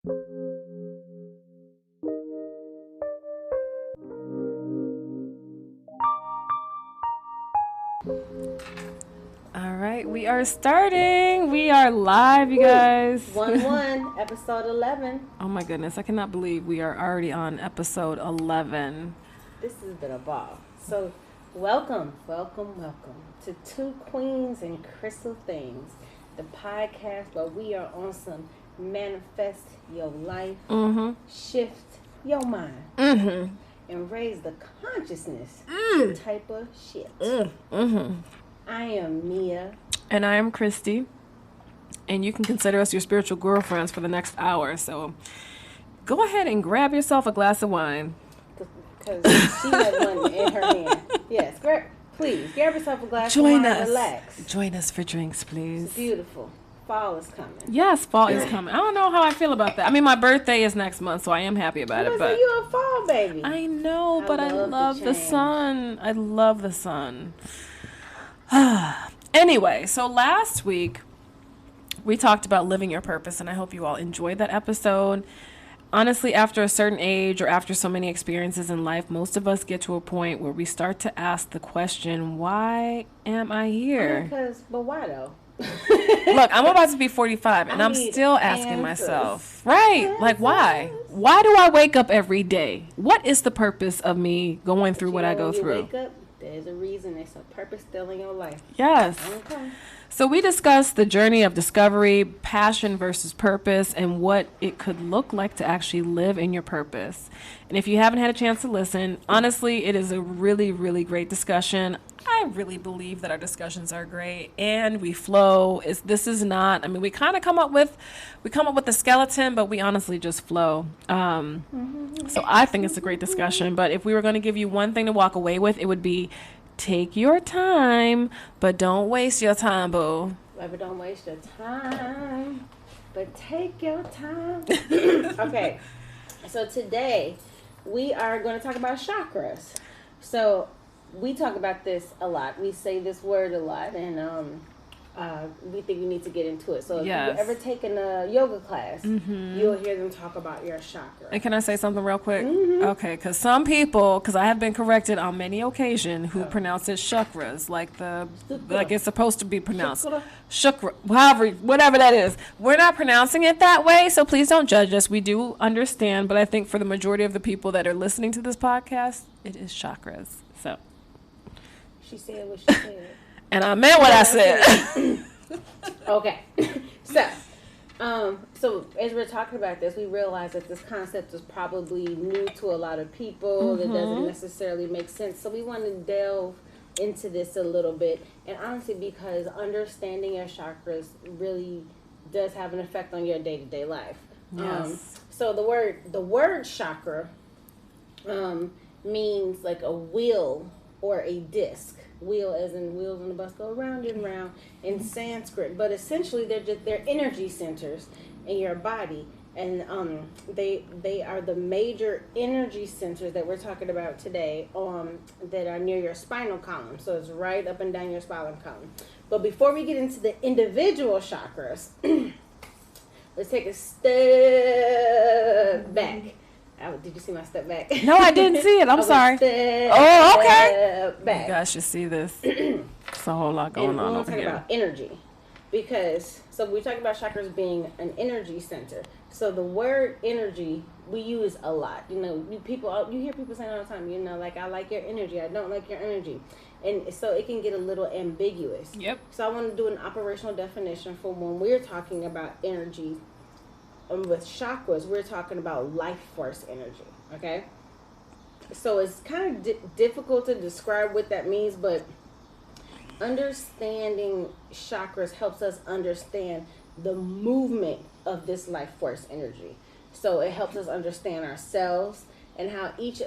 All right, we are starting. We are live, you guys. 1-1, episode 11. Oh my goodness, I cannot believe we are already on episode 11. This has been a ball. So, welcome to Two Queens and Crystal Things, the podcast where we are on some manifest your life, shift your mind, and raise the consciousness type of shit. I am Mia. And I am Christie. And you can consider us your spiritual girlfriends for the next hour. So go ahead and grab yourself a glass of wine. Because she had one in her hand. Yes, please, grab yourself a glass of wine and relax. Join us for drinks, please. It's beautiful. Fall is coming. Yes, fall is coming. I don't know how I feel about that. I mean, my birthday is next month, so I am happy about it. But you're a fall baby. I know, but I love the sun. I love the sun. Anyway, so last week we talked about living your purpose, and I hope you all enjoyed that episode. Honestly, after a certain age or after so many experiences in life, most of us get to a point where we start to ask the question, why am I here? But why though? Look, I'm about to be 45 and I'm still asking myself, right? Like, why? Why do I wake up every day? What is the purpose of me going through what I go through? Wake up, there's a reason. There's a purpose still in your life. Yes. Okay. So we discussed the journey of discovery, passion versus purpose, and what it could look like to actually live in your purpose. And if you haven't had a chance to listen, honestly, it is a really, really great discussion. I really believe that our discussions are great and we flow. This is not, I mean, we kind of come up with the skeleton, but we honestly just flow. So I think it's a great discussion. But if we were going to give you one thing to walk away with, it would be take your time, but don't waste your time, boo. Baby, don't waste your time, but take your time. Okay, so today we are going to talk about chakras. So we talk about this a lot. We say this word a lot, and we think we need to get into it. So if you've ever taken a yoga class, you'll hear them talk about your chakra. And can I say something real quick? Okay, because some people, because I have been corrected on many occasions, who pronounce it chakras, like it's supposed to be pronounced. Chakra, whatever that is. We're not pronouncing it that way, so please don't judge us. We do understand, but I think for the majority of the people that are listening to this podcast, it is chakras. So she said what she said. And I meant what I said. Okay. So as we're talking about this, we realize that this concept is probably new to a lot of people. It doesn't necessarily make sense. So we want to delve into this a little bit. And honestly, because understanding your chakras really does have an effect on your day-to-day life. Yes. So the word chakra means like a wheel or a disc. Wheel as in wheels on the bus go round and round in Sanskrit, but essentially they're energy centers in your body, and they are the major energy centers that we're talking about today, that are near your spinal column. So it's right up and down your spinal column. But before we get into the individual chakras, let's take a step back. Did you see my step back? No, I didn't see it. I'm sorry. Okay. Back. You guys should see this. It's a whole lot going on over here. We're talking about energy, because we talk about chakras being an energy center. So the word energy we use a lot. You know, you hear people saying all the time. You know, like, I like your energy. I don't like your energy, and so it can get a little ambiguous. Yep. So I want to do an operational definition for when we're talking about energy. With chakras, we're talking about life force energy, okay? So it's kind of difficult to describe what that means, but understanding chakras helps us understand the movement of this life force energy. So it helps us understand ourselves and how each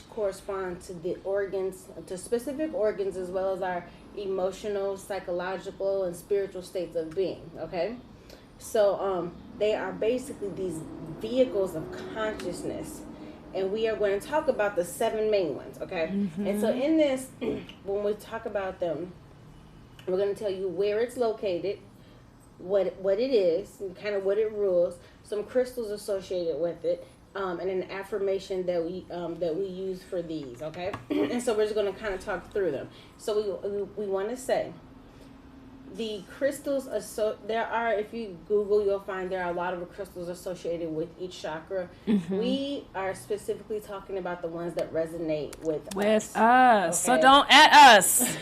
corresponds to the organs, to specific organs, as well as our emotional, psychological, and spiritual states of being, okay? So they are basically these vehicles of consciousness, and we are going to talk about the 7 main ones, okay? And so in this, when we talk about them, we're going to tell you where it's located, what it is, and kind of what it rules. some crystals associated with it, and an affirmation that we use for these. Okay, and so we're just going to kind of talk through them. So we want to say the crystals there are, if you Google, you'll find there are a lot of crystals associated with each chakra. We are specifically talking about the ones that resonate with us. Okay? So don't at us.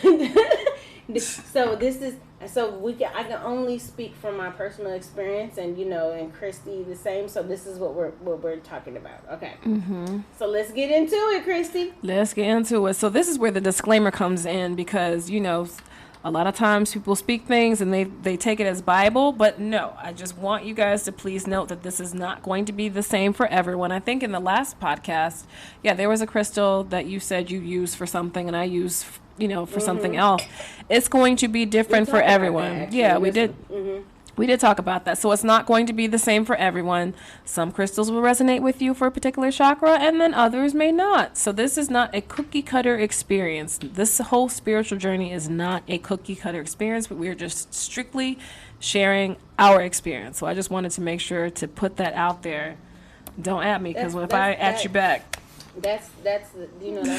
I can only speak from my personal experience, and and Christy the same. So this is what we're talking about. Okay. So let's get into it, Christy. Let's get into it. So this is where the disclaimer comes in, because a lot of times people speak things and they take it as Bible, but no, I just want you guys to please note that this is not going to be the same for everyone. I think in the last podcast, there was a crystal that you said you use for something and I use, for something else. It's going to be different for everyone. We did. We did talk about that. So it's not going to be the same for everyone. Some crystals will resonate with you for a particular chakra, and then others may not. So this is not a cookie cutter experience. This whole spiritual journey is not a cookie cutter experience, but we are just strictly sharing our experience. So I just wanted to make sure to put that out there. Don't at me, because if I at you back. That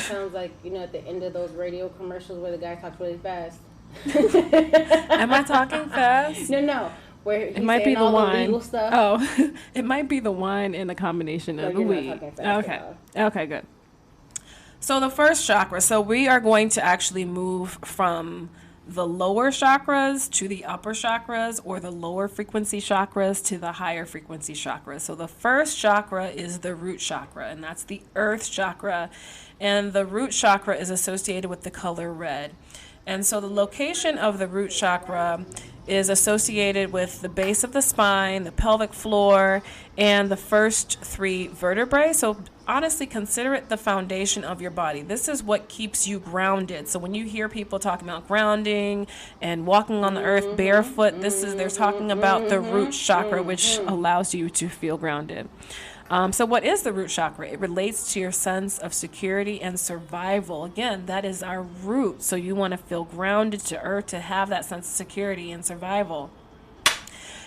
sounds like, at the end of those radio commercials where the guy talks really fast. Am I talking fast? No. Where it might be the wine. Stuff. Oh, it might be the wine and the combination of the weed. Okay, good. So the first chakra. So we are going to actually move from the lower chakras to the upper chakras, or the lower frequency chakras to the higher frequency chakras. So the first chakra is the root chakra, and that's the earth chakra. And the root chakra is associated with the color red. And so the location of the root chakra is associated with the base of the spine, the pelvic floor, and the first 3 vertebrae. So honestly, consider it the foundation of your body. This is what keeps you grounded. So when you hear people talking about grounding and walking on the earth barefoot, they're talking about the root chakra, which allows you to feel grounded. So what is the root chakra? It relates to your sense of security and survival. Again, that is our root. So you want to feel grounded to earth, to have that sense of security and survival.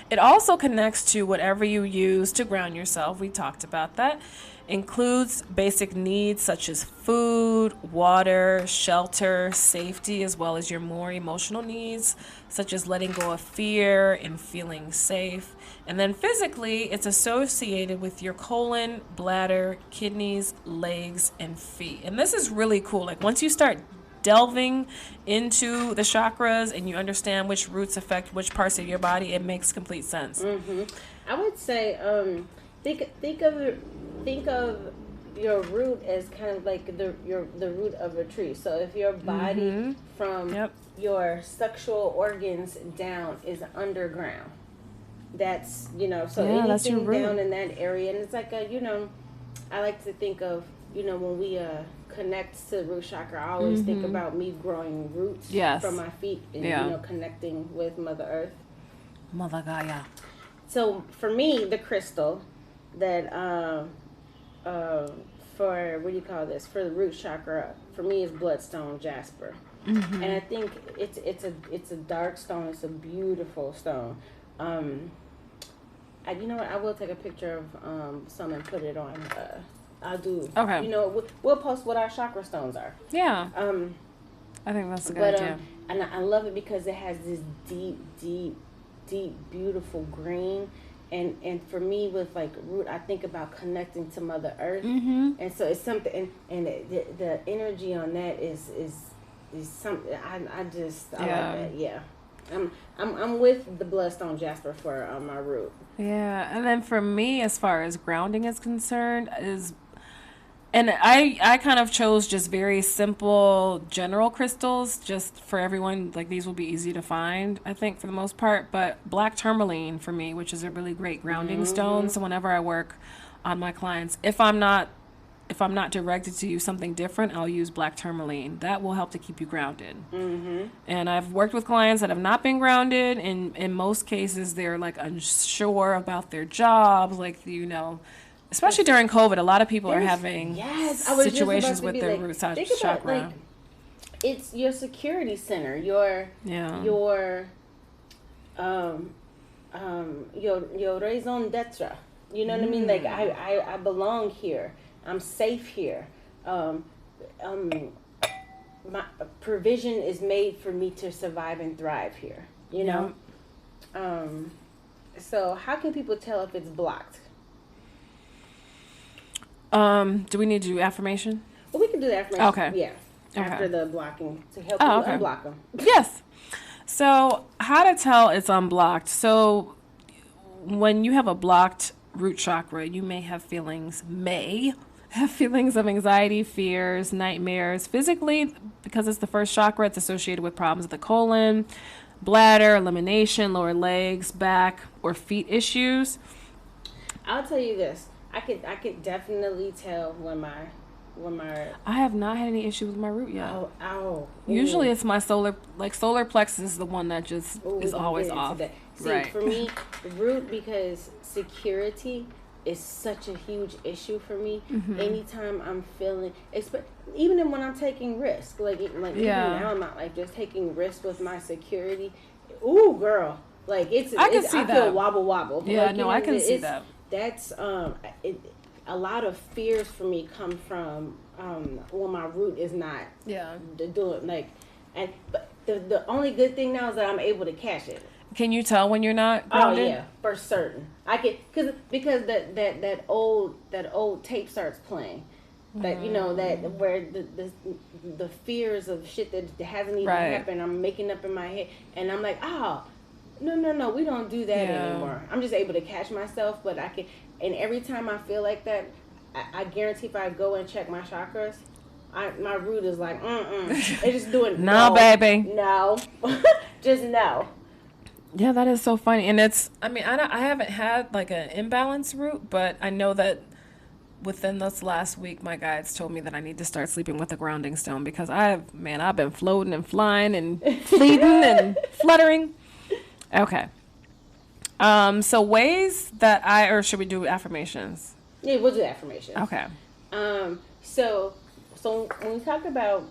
It also connects to whatever you use to ground yourself. We talked about that. Includes basic needs such as food, water, shelter, safety, as well as your more emotional needs, such as letting go of fear and feeling safe. And then physically, it's associated with your colon, bladder, kidneys, legs, and feet. And this is really cool. Like once you start delving into the chakras and you understand which roots affect which parts of your body, it makes complete sense. I would say, think of your root as kind of like the root of a tree. So if your body from your sexual organs down is underground, that's anything down in that area, and it's like I like to think of when we connect to the root chakra, I always think about me growing roots from my feet and connecting with Mother Earth, Mother Gaia. So for me, the crystal that for for the root chakra, for me is bloodstone jasper. And I think it's a dark stone. It's a beautiful stone. I will take a picture of some and put it on. I'll do. Okay. We'll post what our chakra stones are. Yeah. I think that's a good idea. And I love it because it has this deep, beautiful green. And for me, with like root, I think about connecting to Mother Earth, and so it's something. And the energy on that is something. I like that. Yeah, I'm with the bloodstone jasper for my root. Yeah, and then for me, as far as grounding is concerned, and I kind of chose just very simple general crystals just for everyone. Like these will be easy to find, I think, for the most part. But black tourmaline for me, which is a really great grounding stone. So whenever I work on my clients, if I'm not directed to use something different, I'll use black tourmaline. That will help to keep you grounded. And I've worked with clients that have not been grounded, and in most cases they're like unsure about their jobs, like especially during COVID, a lot of people are having situations with their root chakra. It's your security center, your raison d'etre. You know what I mean? Like I belong here. I'm safe here. My provision is made for me to survive and thrive here. You know. So how can people tell if it's blocked? Do we need to do affirmation? Well, we can do the affirmation. Okay. Yeah. Okay. After the blocking to help you unblock them. Yes. So how to tell it's unblocked. So when you have a blocked root chakra, you may have feelings of anxiety, fears, nightmares. Physically, because it's the first chakra, it's associated with problems of the colon, bladder, elimination, lower legs, back, or feet issues. I'll tell you this. I could definitely tell when my I have not had any issue with my root yet. Ow. Usually it's my solar plexus is the one that just is always off. See, right. For me, root, because security is such a huge issue for me. Anytime I'm feeling, even when I'm taking risks, even now I'm not like just taking risks with my security. Ooh, girl, like I feel wobble. Yeah, no, I can see that. That's a lot of fears for me come from when my root is not doing but the only good thing now is that I'm able to catch it. Can you tell when you're not grounded? Oh yeah, for certain. I can because that old tape starts playing. That that where the fears of shit that hasn't even happened, I'm making up in my head, and I'm like, no, we don't do that anymore. I'm just able to catch myself, but I can. And every time I feel like that, I guarantee if I go and check my chakras, my root is like, It's just doing no, baby. No. Just no. Yeah, that is so funny. And I haven't had like an imbalanced root, but I know that within this last week, my guides told me that I need to start sleeping with a grounding stone because I've been floating and flying and fleeting and fluttering. Okay. So ways that or should we do affirmations? Yeah, we'll do affirmations. Okay. So when we talk about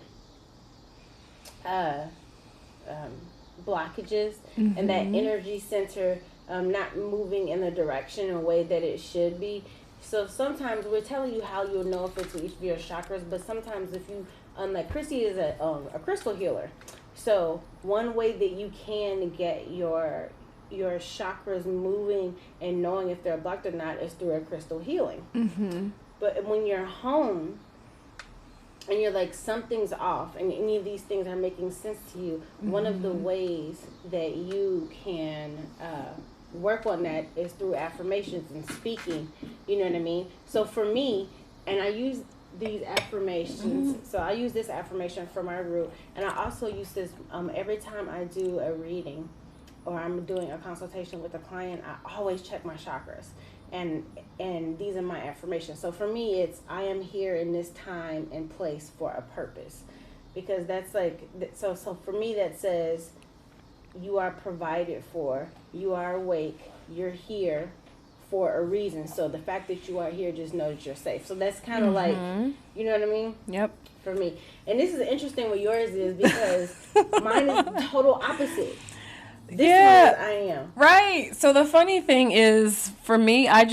blockages and that energy center not moving in the direction or way that it should be, so sometimes we're telling you how you'll know if it's your chakras, but sometimes if you like Christie is a crystal healer, so one way that you can get your chakras moving and knowing if they're blocked or not is through a crystal healing. But when you're home and you're like, something's off and any of these things are making sense to you, one of the ways that you can work on that is through affirmations and speaking. You know what I mean? So for me, and I use these affirmations, so I use this affirmation for my root, and I also use this every time I do a reading or I'm doing a consultation with a client. I always check my chakras, and these are my affirmations. So for me, it's I am here in this time and place for a purpose, because that's like so for me that says you are provided for, you are awake, you're here for a reason. So the fact that you are here, just know that you're safe. So that's kind of like, you know what I mean? Yep. For me. And this is interesting what yours is, because mine is total opposite. This one is I am. Right. So the funny thing is, for me, I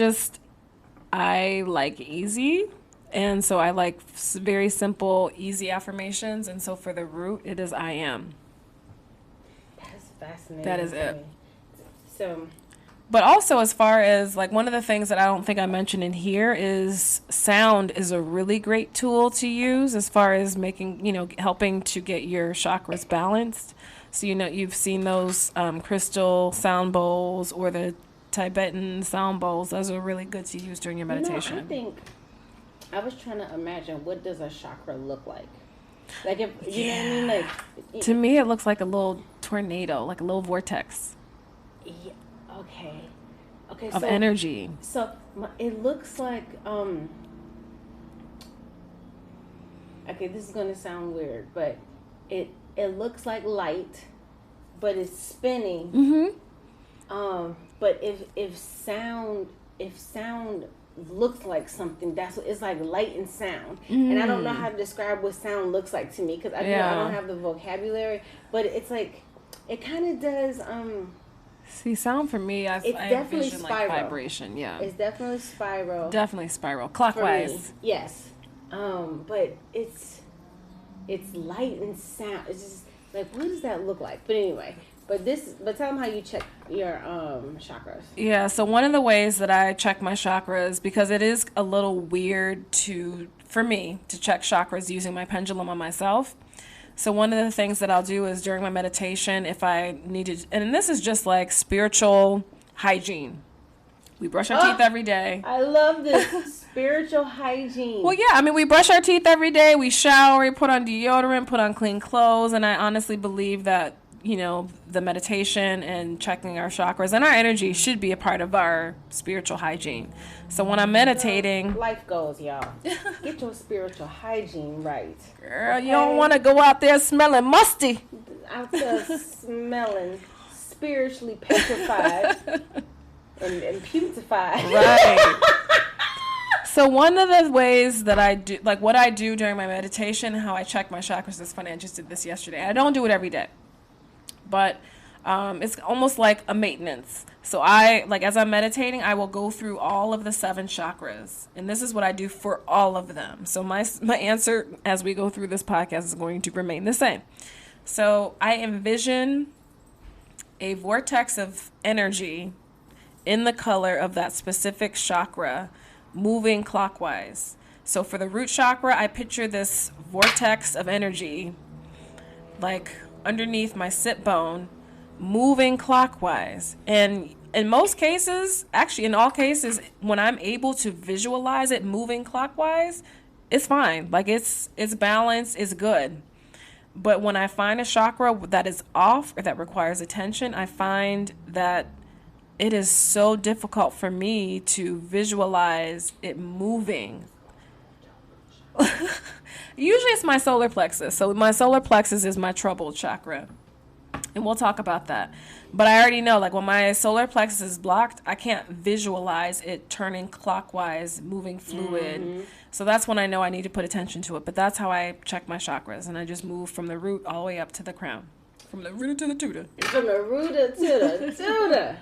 like easy. And so I like very simple, easy affirmations. And so for the root, it is I am. That's fascinating. That is it. So... But also, as far as like one of the things that I don't think I mentioned in here is sound is a really great tool to use as far as making, helping to get your chakras balanced. So, you've seen those crystal sound bowls or the Tibetan sound bowls. Those are really good to use during your meditation. I think I was trying to imagine, what does a chakra look like? Like, if you know what I mean? Like, to me, it looks like a little tornado, like a little vortex. Yeah. Okay. Of energy. So it looks like okay, this is gonna sound weird, but it looks like light, but it's spinning. But if sound looks like something, that's what it's like, light and sound. And I don't know how to describe what sound looks like to me, because I don't have the vocabulary, but it's like it kind of does See, sound for me, It's I definitely envision like spiral. vibration. Yeah, It's definitely spiral. definitely spiral, For me, clockwise. yes. But it's light and sound. It's just like, what does that look like? But anyway, but tell them how you check your chakras. Yeah, so one of the ways that I check my chakras, because it is a little weird for me to check chakras using my pendulum on myself. So one of the things that I'll do is during my meditation, if I need to, and this is just like spiritual hygiene. We brush our teeth every day. I love this spiritual hygiene. Well, yeah, I mean, we brush our teeth every day. We shower, we put on deodorant, put on clean clothes. And I honestly believe that, the meditation and checking our chakras and our energy should be a part of our spiritual hygiene. So when I'm meditating... Life goals, y'all. Get your spiritual hygiene right. Girl, okay? You don't want to go out there smelling musty. Out there smelling spiritually petrified and putrefied. Right. So one of the ways that I do, like what I do during my meditation, how I check my chakras is funny. I just did this yesterday. I don't do it every day, but it's almost like a maintenance. So as I'm meditating, I will go through all of the 7 chakras, and this is what I do for all of them. So my answer as we go through this podcast is going to remain the same. So I envision a vortex of energy in the color of that specific chakra moving clockwise. So for the root chakra, I picture this vortex of energy like underneath my sit bone moving clockwise. And in most cases, actually in all cases, when I'm able to visualize it moving clockwise, it's fine. Like it's balanced, it's good. But when I find a chakra that is off or that requires attention, I find that it is so difficult for me to visualize it moving. Usually it's my solar plexus. So my solar plexus is my trouble chakra. And we'll talk about that. But I already know, like when my solar plexus is blocked, I can't visualize it turning clockwise, moving fluid. Mm-hmm. So that's when I know I need to put attention to it. But that's how I check my chakras. And I just move from the root all the way up to the crown. From the rooter to the tutor. From the rooter to the tutor.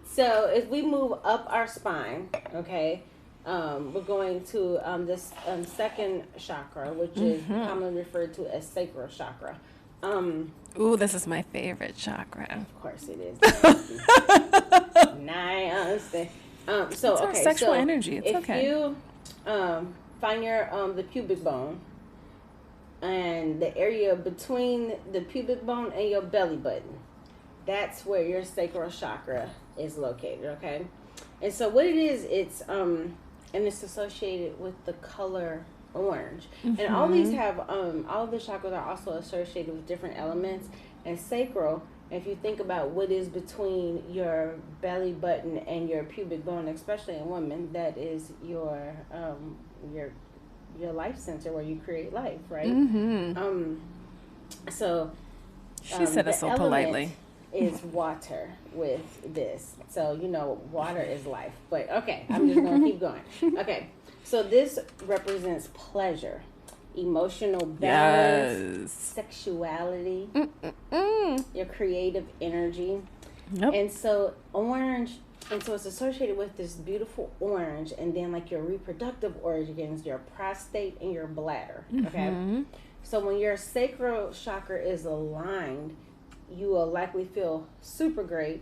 So if we move up our spine, okay, we're going to this second chakra, which is commonly referred to as sacral chakra. Ooh, this is my favorite chakra. Of course it is. I understand. It's our sexual energy. It's okay. If you find your the pubic bone and the area between the pubic bone and your belly button, that's where your sacral chakra is located. Okay, and so what it is, it's and it's associated with the color orange. Mm-hmm. And all these have all of the chakras are also associated with different elements. And sacral, if you think about what is between your belly button and your pubic bone, especially in women, that is your life center where you create life, right? Mm-hmm. So she said it so politely. Is water with this. So water is life. But okay, I'm just gonna keep going. Okay. So this represents pleasure, emotional balance, sexuality, your creative energy. Yep. And so it's associated with this beautiful orange, and then like your reproductive organs, your prostate and your bladder. Okay. So when your sacral chakra is aligned, you will likely feel super great,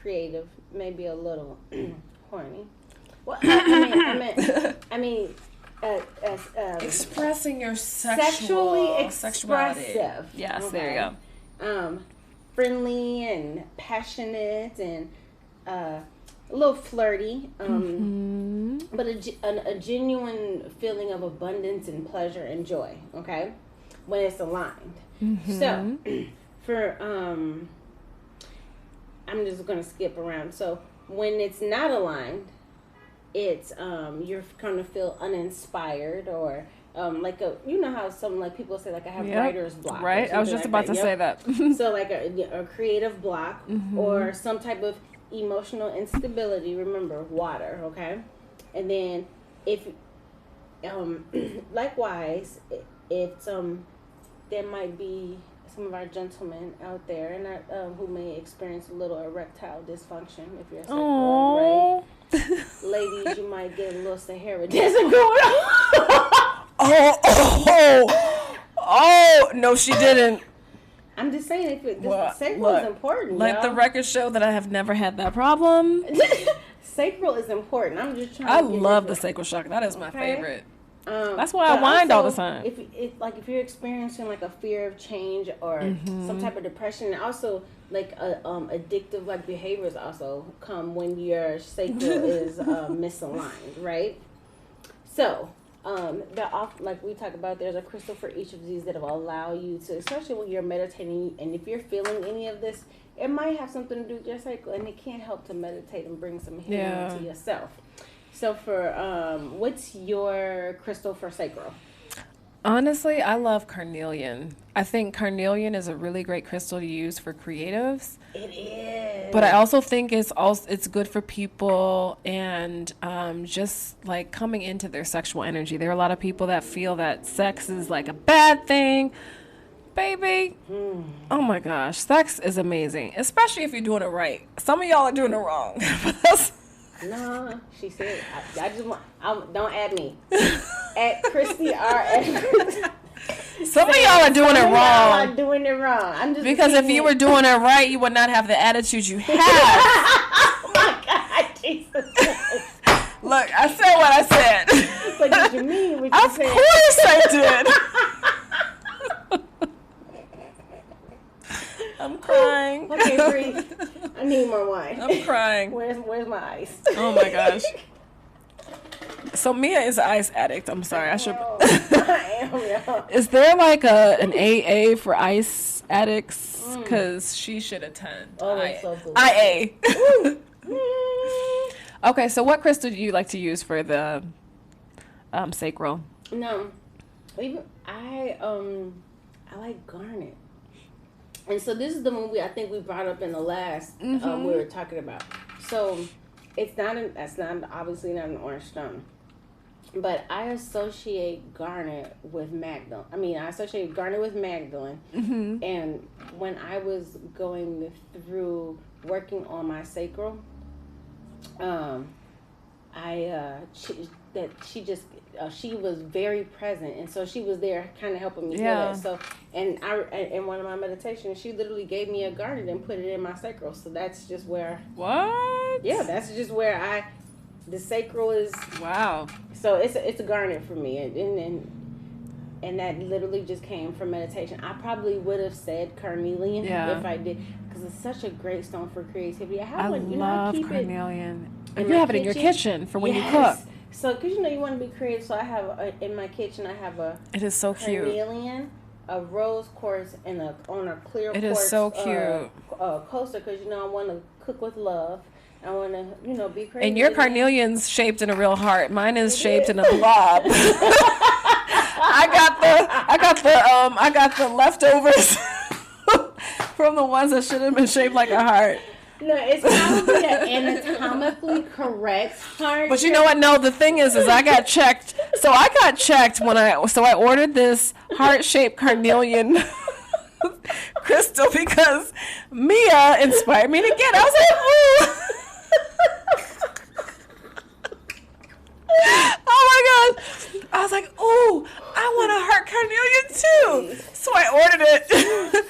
creative, maybe a little horny. Well, I mean, expressing your sexuality. Yes, okay. There you go. Friendly and passionate and a little flirty, but a genuine feeling of abundance and pleasure and joy. Okay, when it's aligned. So, for I'm just gonna skip around. So when it's not aligned, it's you're gonna feel uninspired or like how some like people say like I have writer's block. Right, I was just about to say that. So like a creative block or some type of emotional instability. Remember, water, okay? And then if likewise, if there might be some of our gentlemen out there, and who may experience a little erectile dysfunction if you're sacral, right? Ladies, you might get a little Sahara dancing going on. Oh, no, she didn't. I'm just saying, sacral is important. Let the record show that I have never had that problem. Sacral is important. I'm just trying. I love the sacral chakra. That is my favorite. That's why I whined all the time. If you're experiencing like a fear of change or some type of depression, and also like addictive like behaviors also come when your sacral is misaligned, right? So like we talk about, there's a crystal for each of these that will allow you to, especially when you're meditating, and if you're feeling any of this, it might have something to do with your sacral, and it can't help to meditate and bring some healing to yourself. So for what's your crystal for sacral? Honestly, I love carnelian. I think carnelian is a really great crystal to use for creatives. It is. But I also think it's good for people and just like coming into their sexual energy. There are a lot of people that feel that sex is like a bad thing. Baby, oh my gosh, sex is amazing, especially if you're doing it right. Some of y'all are doing it wrong. No, she said, I just want, don't add me. At Christie R. Some of y'all are doing it wrong. Y'all are doing it wrong. I'm just because if you were doing it right, you would not have the attitude you have. Oh my God, Jesus. Look, I said what I said. But did you mean what you said? Of course I did. I'm crying. Okay, breathe. I need more wine. I'm crying. Where's my ice? Oh my gosh. So Mia is an ice addict. I'm sorry. I should. I am, yeah. Is there like an AA for ice addicts? Because she should attend. Oh, that's so cool. IA. Okay, so what crystal do you like to use for the sacral? No, I like garnet. And so this is the one I think we brought up in the last we were talking about. So that's obviously not an orange stone, but I associate garnet with Magdalene. I associate garnet with Magdalene. And when I was going through working on my sacral, she was very present, and so she was there kind of helping me heal it. So and in one of my meditations, she literally gave me a garnet and put it in my sacral. So that's just where that's just where the sacral is. Wow. So it's a garnet for me, and that literally just came from meditation. I probably would have said carnelian if I did, because it's such a great stone for creativity. I love carnelian. And you have it in your kitchen for when you cook. So, because you want to be creative, so I have in my kitchen, I have it is so cute. Carnelian, a rose quartz, and on a clear quartz. It is so cute. Coaster, because I want to cook with love. I want to be creative. And your carnelian's shaped in a real heart. Mine is shaped in a blob. I got the leftovers from the ones that should have been shaped like a heart. No, it's probably an anatomically correct heart. But you know what? No, the thing is I got checked. So I got checked I ordered this heart-shaped carnelian crystal because Mia inspired me to get it. I was like, ooh. Oh my God. I was like, ooh, I want a heart carnelian too. So I ordered it.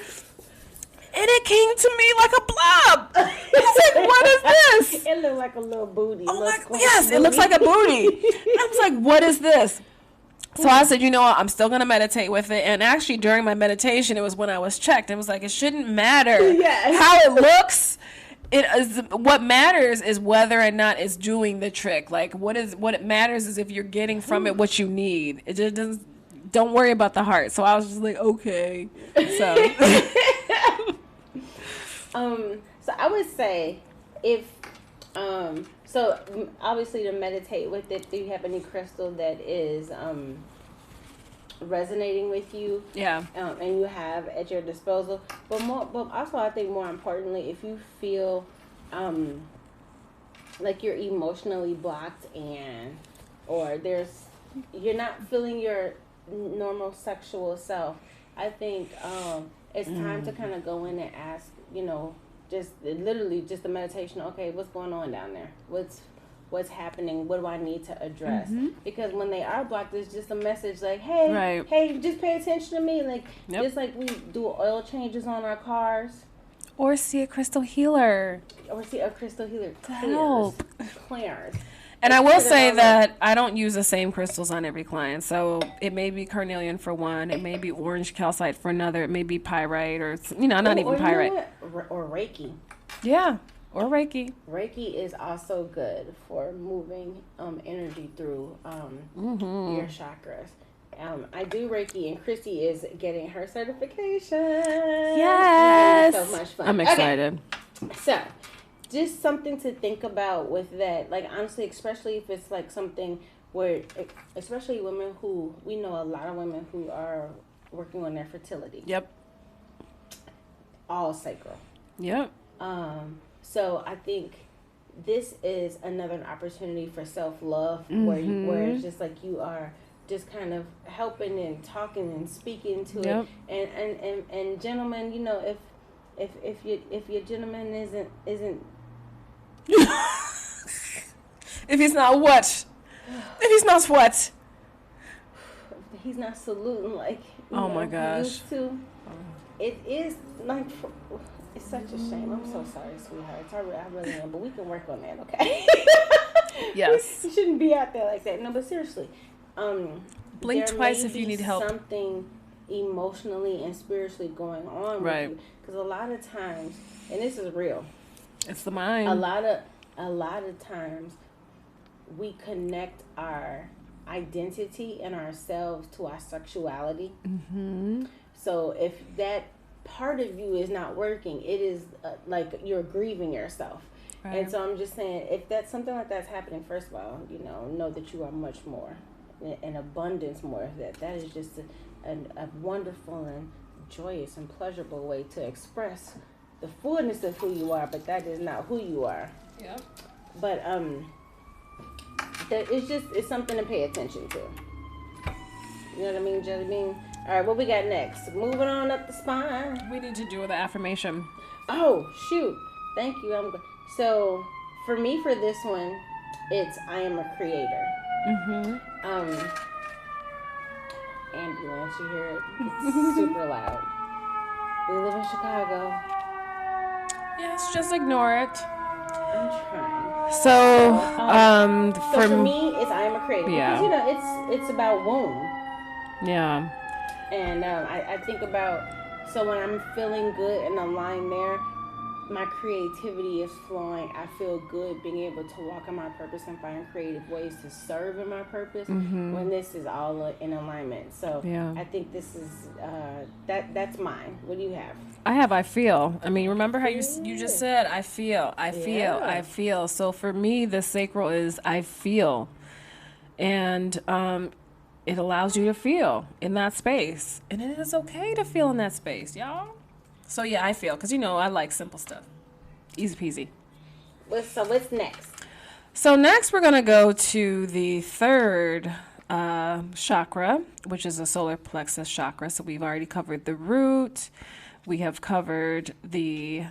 And it came to me like a blob. I was like, what is this? It looked like a little booty. Yes, it looks like a booty. I was like, what is this? So I said, you know what? I'm still going to meditate with it. And actually, during my meditation, it was when I was checked. It was like, it shouldn't matter how it looks. It is what matters is whether or not it's doing the trick. Like, what it matters is if you're getting from it what you need. It just doesn't. Don't worry about the heart. So I was just like, okay. So. So I would say so obviously to meditate with it, do you have any crystal that is resonating with you? Yeah. And you have at your disposal. But also I think more importantly, if you feel like you're emotionally blocked or you're not feeling your normal sexual self, I think it's time to kind of go in and ask, just literally just the meditation. Okay, what's going on down there? What's happening? What do I need to address? Because when they are blocked, it's just a message like, hey, just pay attention to me. Like, just like we do oil changes on our cars. Or see a crystal healer. To help. Clears. And I will say that I don't use the same crystals on every client. So it may be carnelian for one. It may be orange calcite for another. It may be pyrite or, not even pyrite. Or Reiki. Yeah. Or Reiki. Reiki is also good for moving energy through your chakras. I do Reiki, and Christy is getting her certification. Yes. So much fun. I'm excited. Okay. So, just something to think about with that. Like, honestly, especially if it's like something where, especially women who, we know a lot of women who are working on their fertility. Yep. All sacral. Yep. So I think this is another opportunity for self-love where it's just like you are just kind of helping and talking and speaking to it. And gentlemen, if your gentleman isn't if he's not what? If he's not what? He's not saluting like my gosh. Used to. It is like it's such a shame. I'm so sorry, sweethearts. I really am, but we can work on that, okay? Yes. You shouldn't be out there like that. No, but seriously, blink twice if you need help. Something emotionally and spiritually going on with you, because a lot of times, and this is real, it's the mind. A lot of times we connect our identity and ourselves to our sexuality. So if that part of you is not working, it is like you're grieving yourself. And so I'm just saying, if that's something like that's happening, first of all, know that you are much more, in abundance more of that. That is just a wonderful and joyous and pleasurable way to express the fullness of who you are, but that is not who you are. Yep. But it's something to pay attention to. You know what I mean, Jelly Bean? All right, what we got next? Moving on up the spine. We need to do the affirmation. Oh, shoot. Thank you. So, for me, for this one, it's I am a creator. Ambulance, you hear it? It's super loud. We live in Chicago. Yes, just ignore it. I'm trying. So, for me, it's I am a creator. Yeah. Because, it's about womb. Yeah. And I think about, so when I'm feeling good and aligned there, my creativity is flowing. I feel good being able to walk in my purpose and find creative ways to serve in my purpose when this is all in alignment. So I think this is, that's mine. What do you have? I feel. I mean, remember how you just said, I feel. So for me, the sacral is I feel. And it allows you to feel in that space. And it is okay to feel in that space, y'all. So yeah, I feel. Because, I like simple stuff. Easy peasy. So what's next? So next we're going to go to the third chakra, which is the solar plexus chakra. So we've already covered the root. We have covered the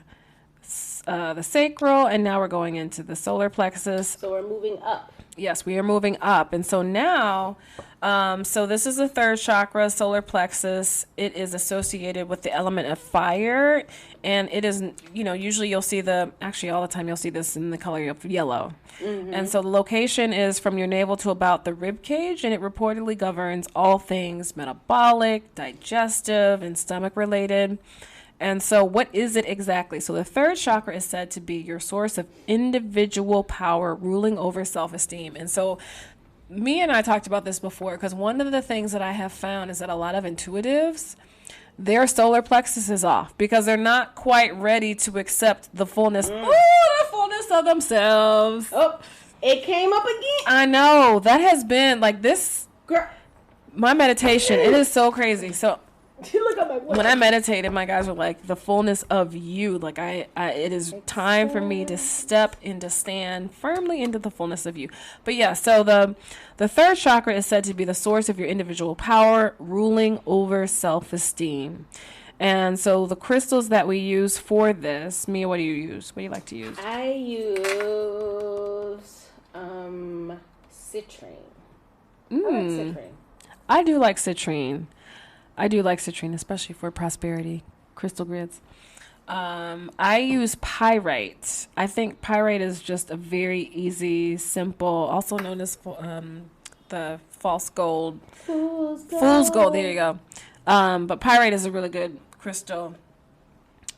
sacral. And now we're going into the solar plexus. So we're moving up. Yes, we are moving up. And so now, so this is the third chakra, solar plexus. It is associated with the element of fire. And it is, usually you'll see actually all the time you'll see this in the color of yellow. And so the location is from your navel to about the rib cage. And it reportedly governs all things metabolic, digestive, and stomach related. And so what is it exactly? So the third chakra is said to be your source of individual power ruling over self-esteem. And so Mia and I talked about this before, because one of the things that I have found is that a lot of intuitives, their solar plexus is off because they're not quite ready to accept the fullness, the fullness of themselves. Oh, it came up again. I know. That has been like this, girl. my meditation. It is so crazy. So You look, I'm like, what? When I meditated, my guys were like, the fullness of you. Like it is time for me to step into, stand firmly into the fullness of you. But yeah, so the third chakra is said to be the source of your individual power, ruling over self-esteem. And so the crystals that we use for this, Mia, what do you use? What do you like to use? I use citrine. I like citrine. I do like citrine. I do like citrine, especially for prosperity crystal grids. I use pyrite. I think pyrite is just a very easy, simple, also known as the false gold. Fool's gold. There you go. But pyrite is a really good crystal.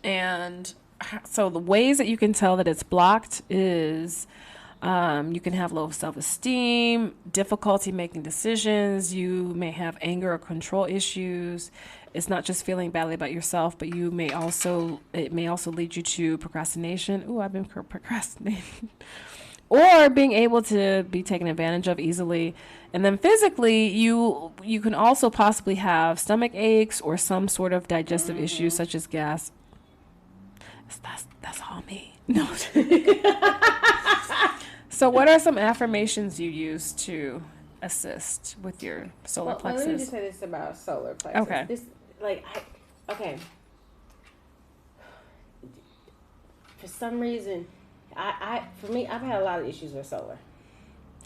And so the ways that you can tell that it's blocked is you can have low self-esteem, difficulty making decisions. You may have anger or control issues. It's not just feeling badly about yourself, but it may also lead you to procrastination. Ooh, I've been procrastinating. Or being able to be taken advantage of easily. And then physically, you can also possibly have stomach aches or some sort of digestive issues such as gas. That's all me. No. So what are some affirmations you use to assist with your solar plexus? Let me just say this about solar plexus. Okay. Okay. For some reason, for me, I've had a lot of issues with solar.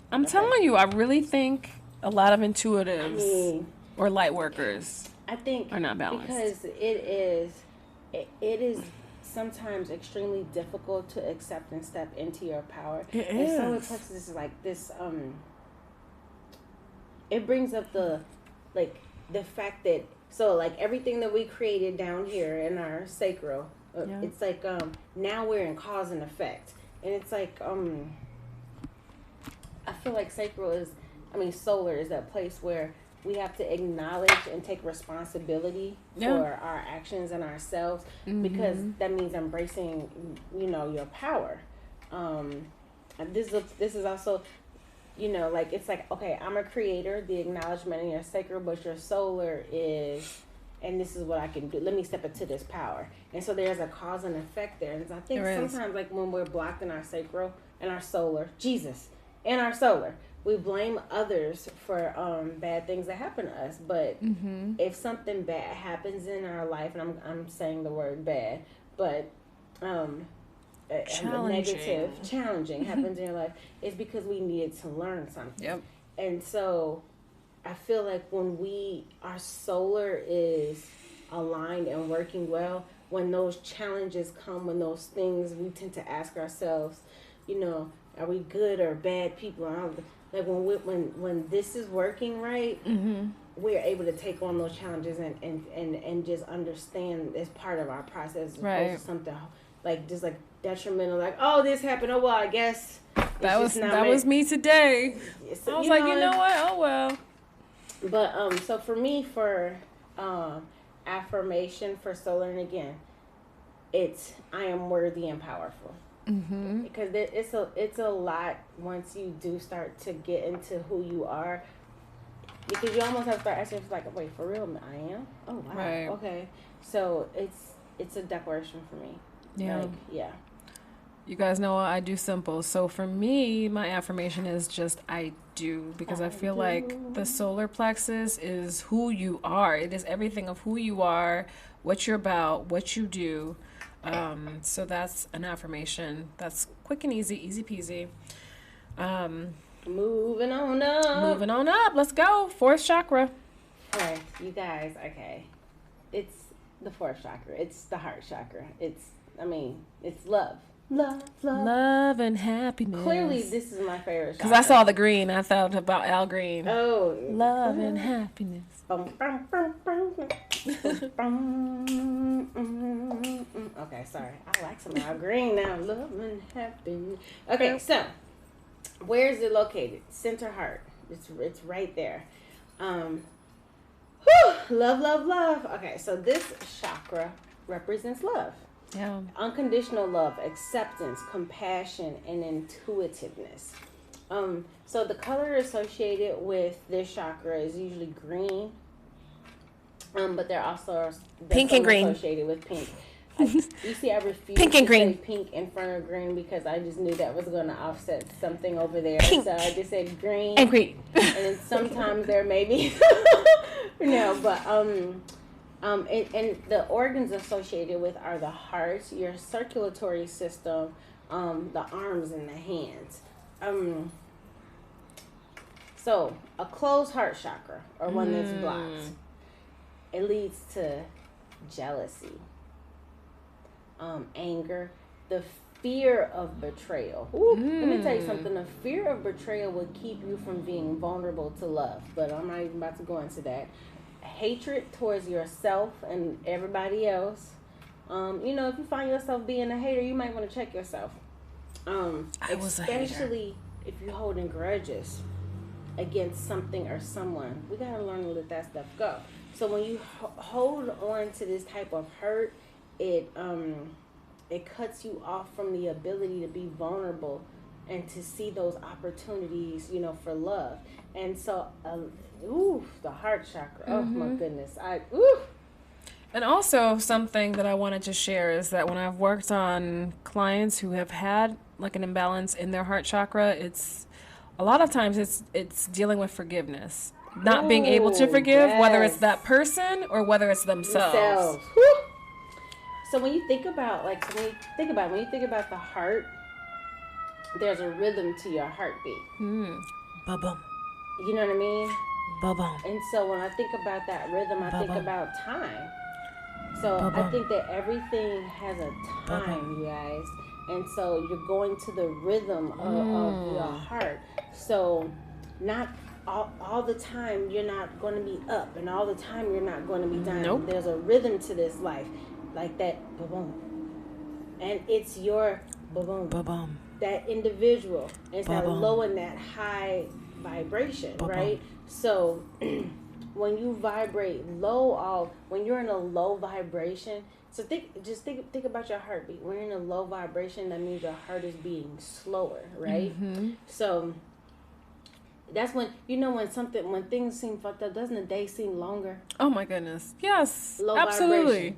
I'm telling you, I really think a lot of intuitives or light workers are not balanced. Because it is sometimes extremely difficult to accept and step into your power. It and is. solar plexus is like this. It brings up the fact that everything that we created down here in our sacral, it's like now we're in cause and effect, and it's like I feel like solar is that place where we have to acknowledge and take responsibility for our actions and ourselves, because that means embracing, your power. This is also, it's like, okay, I'm a creator, the acknowledgement in your sacral, but your solar is, and this is what I can do. Let me step into this power. And so there's a cause and effect there. And I think sometimes, like when we're blocked in our sacral and our solar, and our solar, we blame others for bad things that happen to us. But if something bad happens in our life, and I'm saying the word bad, but challenging happens in your life, it's because we needed to learn something. Yep. And so I feel like when our solar is aligned and working well, when those challenges come, when those things, we tend to ask ourselves, are we good or bad people? Like when this is working right, we're able to take on those challenges and just understand as part of our process, as opposed to something just detrimental. Like, oh, this happened. Oh well, I guess that was me today. I was like, you know what? Oh well. But so for me, for affirmation for solar, and again, it's I am worthy and powerful. Because it's a lot once you do start to get into who you are, because you almost have to start asking, like, wait, for real, I am? Oh wow, right. Okay. So it's a declaration for me. Yeah. You guys know I do simple. So for me, my affirmation is just I do, because I feel like the solar plexus is who you are. It is everything of who you are, what you're about, what you do. So that's an affirmation. That's quick and easy peasy. Moving on up. Let's go. Fourth chakra. All right, you guys. Okay, it's the fourth chakra. It's the heart chakra. It's love. Love and happiness. Clearly, this is my favorite chakra. Because I saw the green. I thought about Al Green. Oh. Love and happiness. Okay, sorry. I like some Al Green now. Love and happiness. Okay, so where is it located? Center heart. It's right there. Love. Okay, so this chakra represents love. Yeah. Unconditional love, acceptance, compassion, and intuitiveness. So the color associated with this chakra is usually green, But they're also Pink and green associated with pink. You see, I refuse pink and to say green. pink in front of green because I just knew that was going to offset something over there. Pink. So I just said green and green. And then sometimes there may be no, but and the organs associated with are the heart, your circulatory system, the arms and the hands. So a closed heart chakra or one that's blocked, it leads to jealousy, anger, the fear of betrayal. Let me tell you something. The fear of betrayal will keep you from being vulnerable to love, but I'm not even about to go into that. Hatred towards yourself and everybody else. If you find yourself being a hater, you might want to check yourself. Especially if you're holding grudges against something or someone. We gotta learn to let that stuff go. So when you hold on to this type of hurt, it cuts you off from the ability to be vulnerable and to see those opportunities, for love. And so, the heart chakra. Oh my goodness, And also something that I wanted to share is that when I've worked on clients who have had like an imbalance in their heart chakra, it's a lot of times it's dealing with forgiveness, not being able to forgive, whether it's that person or whether it's themselves. So when you think about the heart, there's a rhythm to your heartbeat. Ba-bum. You know what I mean? Ba-bum. And so when I think about that rhythm, I think about time. So I think that everything has a time, you guys. And so you're going to the rhythm of your heart. So not all the time you're not going to be up, and all the time you're not going to be down. Nope. There's a rhythm to this life, like that, ba-boom. And it's your ba-boom. Ba-bum. That individual. And it's that Ba-boom. low and that high vibration, Ba-boom. right? So when you vibrate low, when you're in a low vibration, so think about your heartbeat. When you're in a low vibration, that means your heart is beating slower, right? So that's when when things seem fucked up, doesn't the day seem longer? Oh my goodness. Yes. Low absolutely.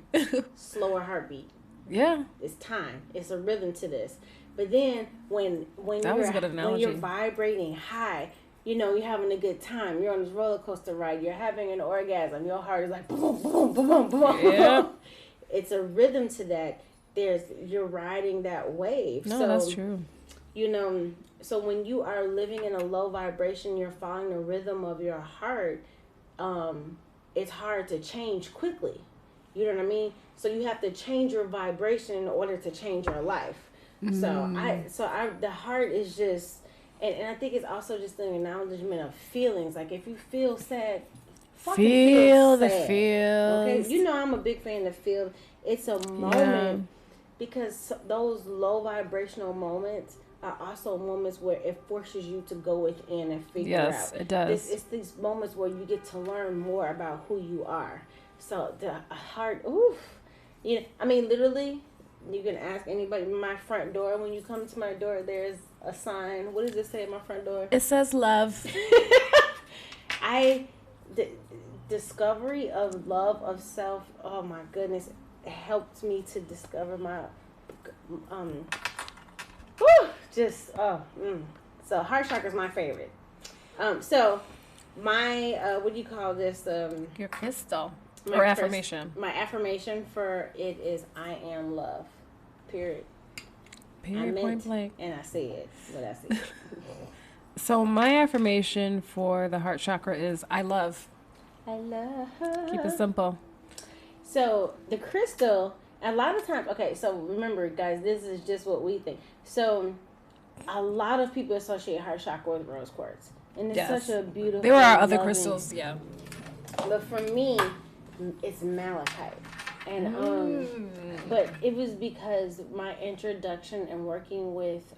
Slower heartbeat. Yeah. It's time. It's a rhythm to this. But then when you're vibrating high, you're having a good time. You're on this roller coaster ride. You're having an orgasm. Your heart is like boom, boom, boom, boom, boom. Yeah. It's a rhythm to that. You're riding that wave. No, so, that's true. So when you are living in a low vibration, you're following the rhythm of your heart. It's hard to change quickly. You know what I mean? So you have to change your vibration in order to change your life. So the heart is just, and I think it's also just an acknowledgement of feelings. Like if you feel sad, feel the sad. feels. Okay, I'm a big fan of feel. It's a moment because those low vibrational moments are also moments where it forces you to go within and figure out. Yes, it does. It's these moments where you get to learn more about who you are. So the heart, literally, you can ask anybody. My front door, when you come to my door, there's a sign. What does it say at my front door? It says love. Discovery of love of self. Oh my goodness, it helped me to discover my So heart chakra is my favorite. So my what do you call this? Your crystal or affirmation. My affirmation for it is I am love. Period. Point blank. And I said what I said. So my affirmation for the heart chakra is I love. I love. Keep it simple. So the crystal, a lot of times, okay, so remember guys, this is just what we think. So a lot of people associate heart chakra with rose quartz. And it's such a beautiful, there are other crystals, yeah. But for me, it's malachite. And but it was because my introduction and working with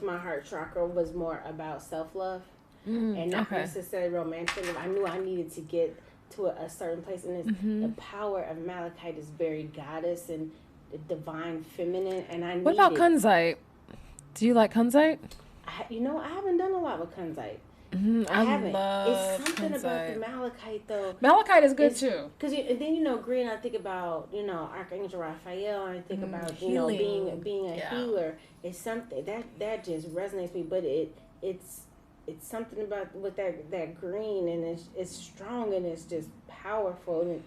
my heart chakra was more about self-love and not necessarily romantic. I knew I needed to get to a certain place, and the power of malachite is very goddess and the divine feminine. And what about kunzite? Do you like kunzite? I haven't done a lot with kunzite. I haven't. love It's something about the Quinzite. malachite though. Malachite is good too. Because and then green. I think about Archangel Raphael, and I think about Healing. being a healer. It's something that just resonates with me. But it's something about with that green, and it's strong and it's just powerful, and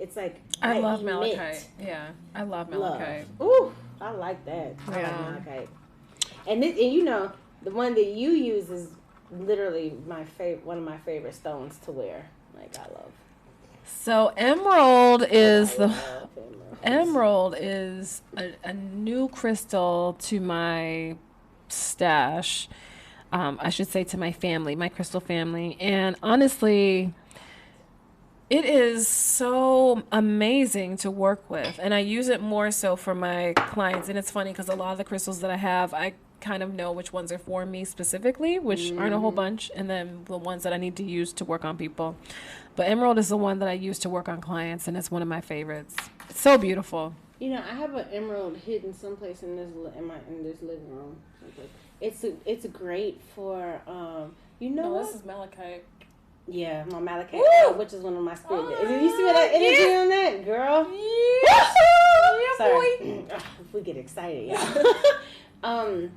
it's like I love malachite. Yeah, I love malachite. Ooh, I like that. I like Yeah. malachite. And the one that you use is literally one of my favorite stones to wear. Like I love. So emerald is I love emerald is a new crystal to my stash. I should say to my family, my crystal family. And honestly, it is so amazing to work with. And I use it more so for my clients. And it's funny because a lot of the crystals that I have, I kind of know which ones are for me specifically, which aren't a whole bunch. And then the ones that I need to use to work on people. But emerald is the one that I use to work on clients. And it's one of my favorites. It's so beautiful. I have an emerald hidden someplace in this living room. It's great for This is malachite. Yeah, my malachite, Woo! which is one of my spirit. You see what that energy on that, girl? Yeah, Sorry, if we get excited, yeah.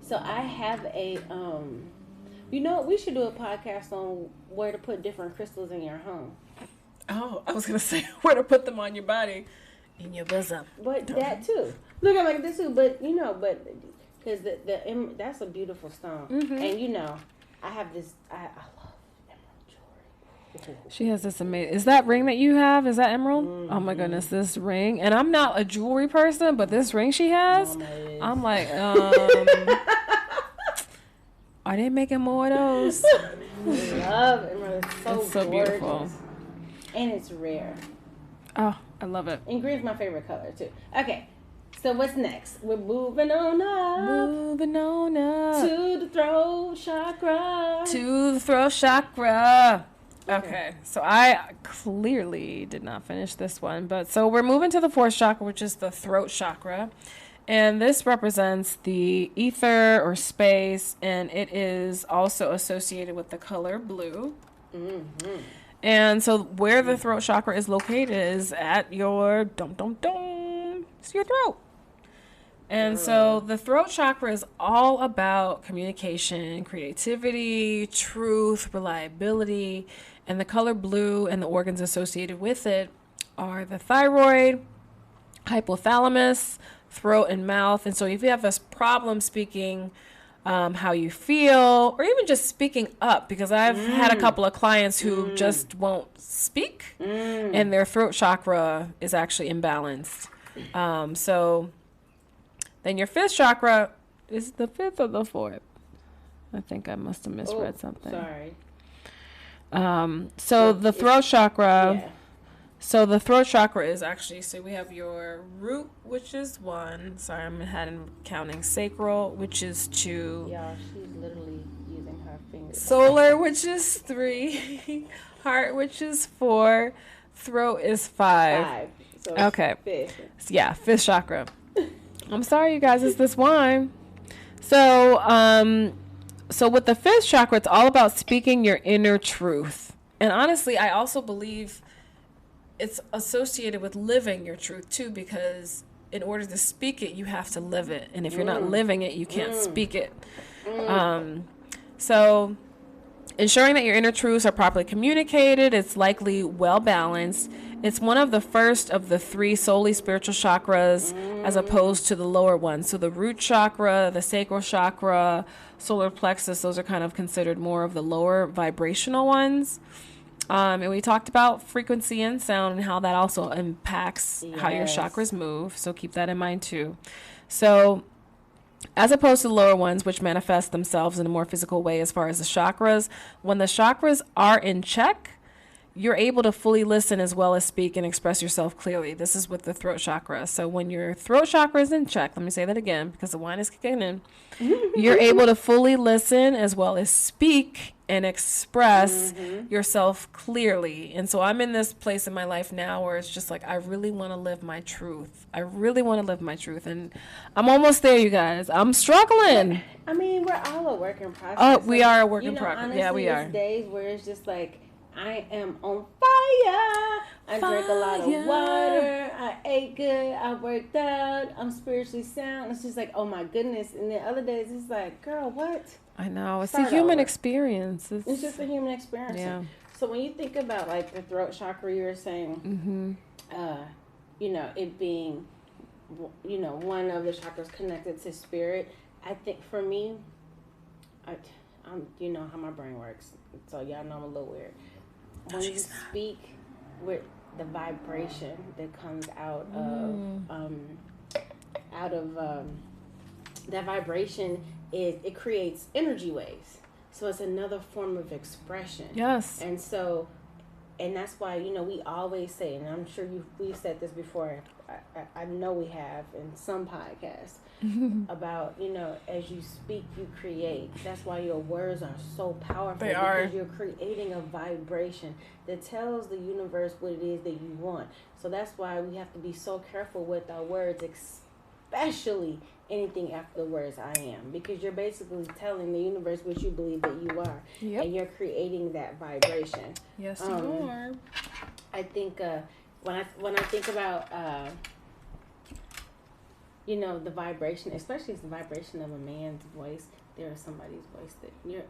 So I have a we should do a podcast on where to put different crystals in your home. Oh, I was gonna say where to put them on your body, in your bosom. But that too. Look, I'm like this too. But because that's a beautiful stone, and I have this. I love emerald jewelry. She has this amazing. Is that ring that you have? Is that emerald? Oh my goodness, this ring. And I'm not a jewelry person, but this ring she has, I'm like, are they making more of those? I love emerald. It's so gorgeous. Beautiful. And it's rare. Oh, I love it. And green's my favorite color too. Okay, so what's next? We're moving on up. Moving on up. To the throat chakra. To the throat chakra. Okay, so I clearly did not finish this one, but so we're moving to the fourth chakra, which is the throat chakra. And this represents the ether or space, and it is also associated with the color blue. Mm-hmm. And so where the throat chakra is located is at your it's your throat. And so the throat chakra is all about communication, creativity, truth, reliability, and the color blue and the organs associated with it are the thyroid, hypothalamus, throat, and mouth. And so if you have this problem speaking how you feel, or even just speaking up, because I've had a couple of clients who just won't speak, and their throat chakra is actually imbalanced. So then your fifth chakra is the fifth or the fourth. I think I must have misread something. Sorry. So the throat chakra. Yeah. So the throat chakra is actually, so we have your root, which is 1. Sorry, I'm counting. Sacral, which is 2. Yeah, she's literally using her fingers. Solar, which is 3. Heart, which is 4. Throat is 5. So okay. Fifth. Yeah, fifth chakra. I'm sorry, you guys. It's this wine. So, so with the fifth chakra, it's all about speaking your inner truth. And honestly, I also believe it's associated with living your truth too, because in order to speak it, you have to live it. And if you're not living it, you can't speak it. So ensuring that your inner truths are properly communicated, it's likely well balanced. It's one of the first of the 3 solely spiritual chakras as opposed to the lower ones. So the root chakra, the sacral chakra, solar plexus, those are kind of considered more of the lower vibrational ones. And we talked about frequency and sound and how that also impacts how your chakras move. So keep that in mind too. So as opposed to the lower ones, which manifest themselves in a more physical way as far as the chakras, when the chakras are in check, you're able to fully listen as well as speak and express yourself clearly. This is with the throat chakra. So when your throat chakra is in check, let me say that again because the wine is kicking in, you're able to fully listen as well as speak and express yourself clearly. And so I'm in this place in my life now where it's just like, I really want to live my truth. I really want to live my truth. And I'm almost there, you guys. I'm struggling. I mean, we're all a work in process. Oh, we are a work in you know, progress. Honestly, Yeah, we are. There's days where it's just like, I am on fire. I drank a lot of water. I ate good. I worked out. I'm spiritually sound. It's just like, oh my goodness. And then other days it's like, girl, what? I know. It's Start a human over. experience. It's just a human experience. Yeah. So when you think about like the throat chakra, you were saying, you know, it being, you know, one of the chakras connected to spirit. I think for me, I'm, you know how my brain works, so y'all know I'm a little weird. When you speak with the vibration that comes out of that vibration, it creates energy waves. So it's another form of expression. Yes. And so, and that's why, you know, we always say, and I'm sure we've said this before, I know we have in some podcasts, about, you know, as you speak, you create. That's why your words are so powerful. They are. Because you're creating a vibration that tells the universe what it is that you want. So that's why we have to be so careful with our words, especially anything after the words I am. Because you're basically telling the universe what you believe that you are. Yep. And you're creating that vibration. Yes, you are. I think when I think about you know, the vibration, especially the vibration of a man's voice, there is somebody's voice that your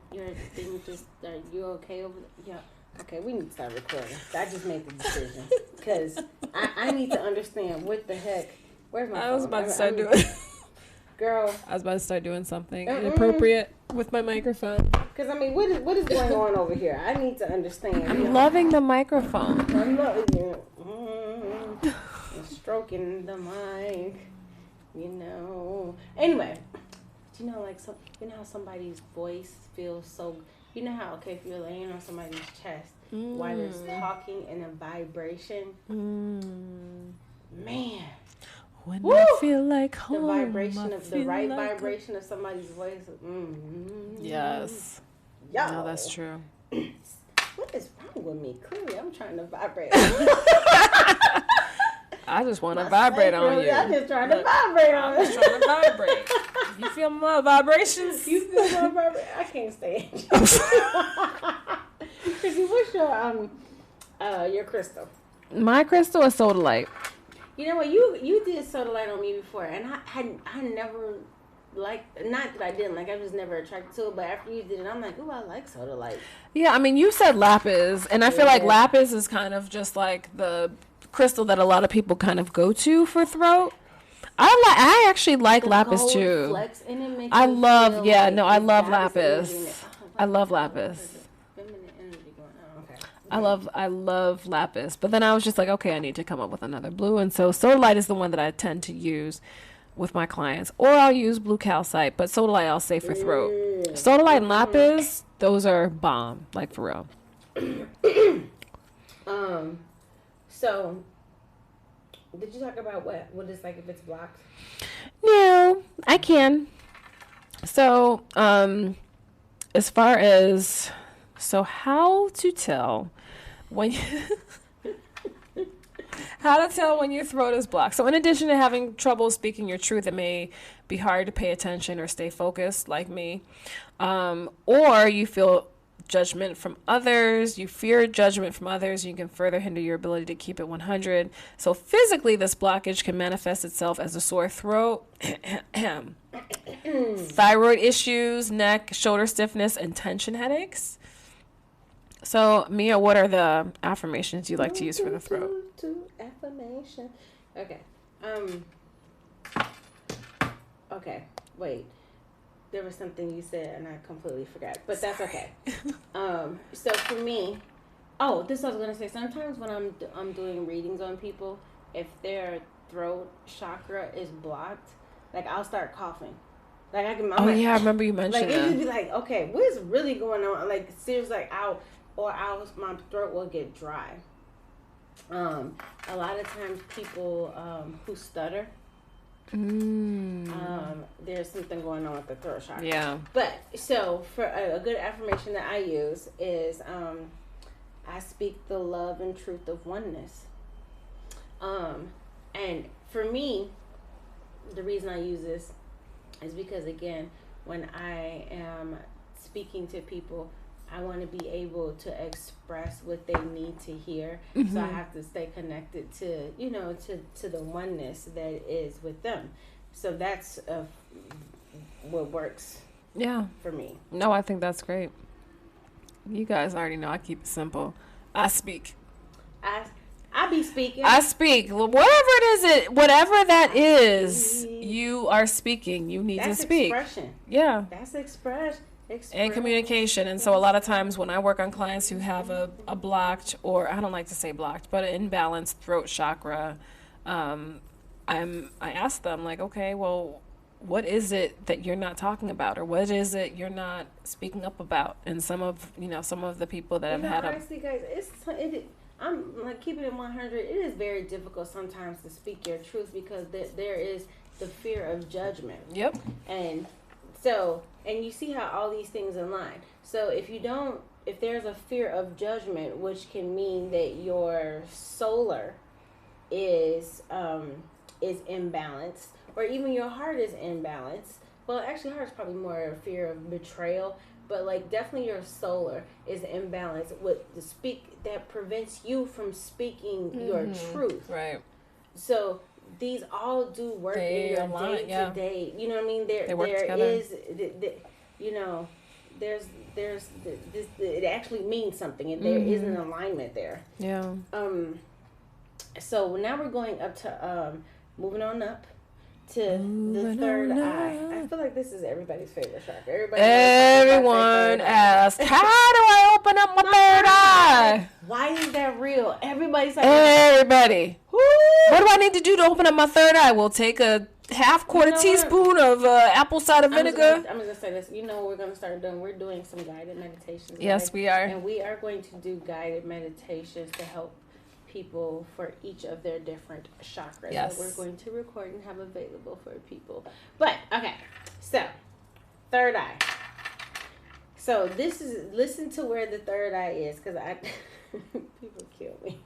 thing just you okay over there? Yeah. Okay, we need to start recording. I just made the decision because I need to understand what the heck. Where's my phone? I was about to start doing. Girl, I was about to start doing something inappropriate with my microphone. because I mean, what is going on over here? I need to understand. I'm loving the microphone. I'm loving you. Stroking the mic. You know. Anyway, do you know, like, so you know how somebody's voice feels so. You know how, okay, if you're laying on somebody's chest while they're talking in a vibration, man. When Woo! I feel like home, The vibration I of the feel right like vibration of somebody's voice. Yes. Yo. No, that's true. What is wrong with me? Clearly, I'm trying to vibrate. I just want to vibrate on you. I'm just trying to vibrate on I'm just trying to vibrate. You feel my vibrations? You feel my vibration? I can't stand you. Chrissy, what's your crystal? My crystal is sodalite. You know what? You did sodalite on me before, and I never liked. Not that I didn't like. I was never attracted to it. But after you did it, I'm like, ooh, I like sodalite. Yeah, I mean, you said lapis, and I feel like lapis is kind of just like the crystal that a lot of people kind of go to for throat. I actually like lapis too. I love lapis. I love lapis. I love lapis. But then I was just like, okay, I need to come up with another blue, and so sodalite is the one that I tend to use with my clients, or I'll use blue calcite, but sodalite I'll say for throat. Sodalite and lapis, those are bomb, like for real. So, did you talk about what it's like if it's blocked? No, I can. So, as far as how to tell when how to tell when your throat is blocked. So in addition to having trouble speaking your truth, it may be hard to pay attention or stay focused like me. Or you feel judgment from others, you fear judgment from others, you can further hinder your ability to keep it 100. So physically, this blockage can manifest itself as a sore throat, thyroid issues, neck, shoulder stiffness, and tension headaches. So, Mia, what are the affirmations you like to use for the throat? Affirmation. Okay. Okay. Wait. There was something you said and I completely forgot, but that's okay. So for me, this I was gonna say. Sometimes when I'm doing readings on people, if their throat chakra is blocked, like I'll start coughing. Like I I remember you mentioned that. Like it would be like, okay, what is really going on? Like seriously, like my throat will get dry. A lot of times people who stutter. There's something going on with the throat chakra. Yeah. But so for a good affirmation that I use is I speak the love and truth of oneness. And for me, the reason I use this is because again, when I am speaking to people, I want to be able to express what they need to hear. Mm-hmm. So I have to stay connected to, you know, to the oneness that is with them. So that's what works. Yeah. For me. No, I think that's great. You guys already know I keep it simple. I speak. I be speaking. I speak. Whatever that is, you are speaking. You need to speak. That's expression. Yeah. That's expression. And communication. And so a lot of times when I work on clients who have a blocked, or I don't like to say blocked, but an imbalanced throat chakra, I ask them, like, okay, well, what is it that you're not talking about, or what is it you're not speaking up about? And some of the people that have had honestly, guys, I'm like keeping it 100. It is very difficult sometimes to speak your truth because there is the fear of judgment. Yep. And you see how all these things align. So if there's a fear of judgment, which can mean that your solar is imbalanced, or even your heart is imbalanced. Well, actually, heart is probably more a fear of betrayal, but like definitely your solar is imbalanced with the speak that prevents you from speaking your truth. Right. So these all do work in your day to day. You know what I mean? There is, you know, there's this. It actually means something, and there is an alignment there. Yeah. So now we're going up to moving on up to the third eye. I feel like this is everybody's favorite chakra. Everyone asks, how do I open up my third eye? Why is that real? Everybody's like, everybody. Woo! What do I need to do to open up my third eye? We'll take a half-quarter teaspoon of apple cider vinegar. I'm just gonna say this. You know what we're gonna start doing? We're doing some guided meditations. Yes, we are. And we are going to do guided meditations to help people for each of their different chakras that we're going to record and have available for people. But okay, so third eye. So listen to where the third eye is, because people kill me.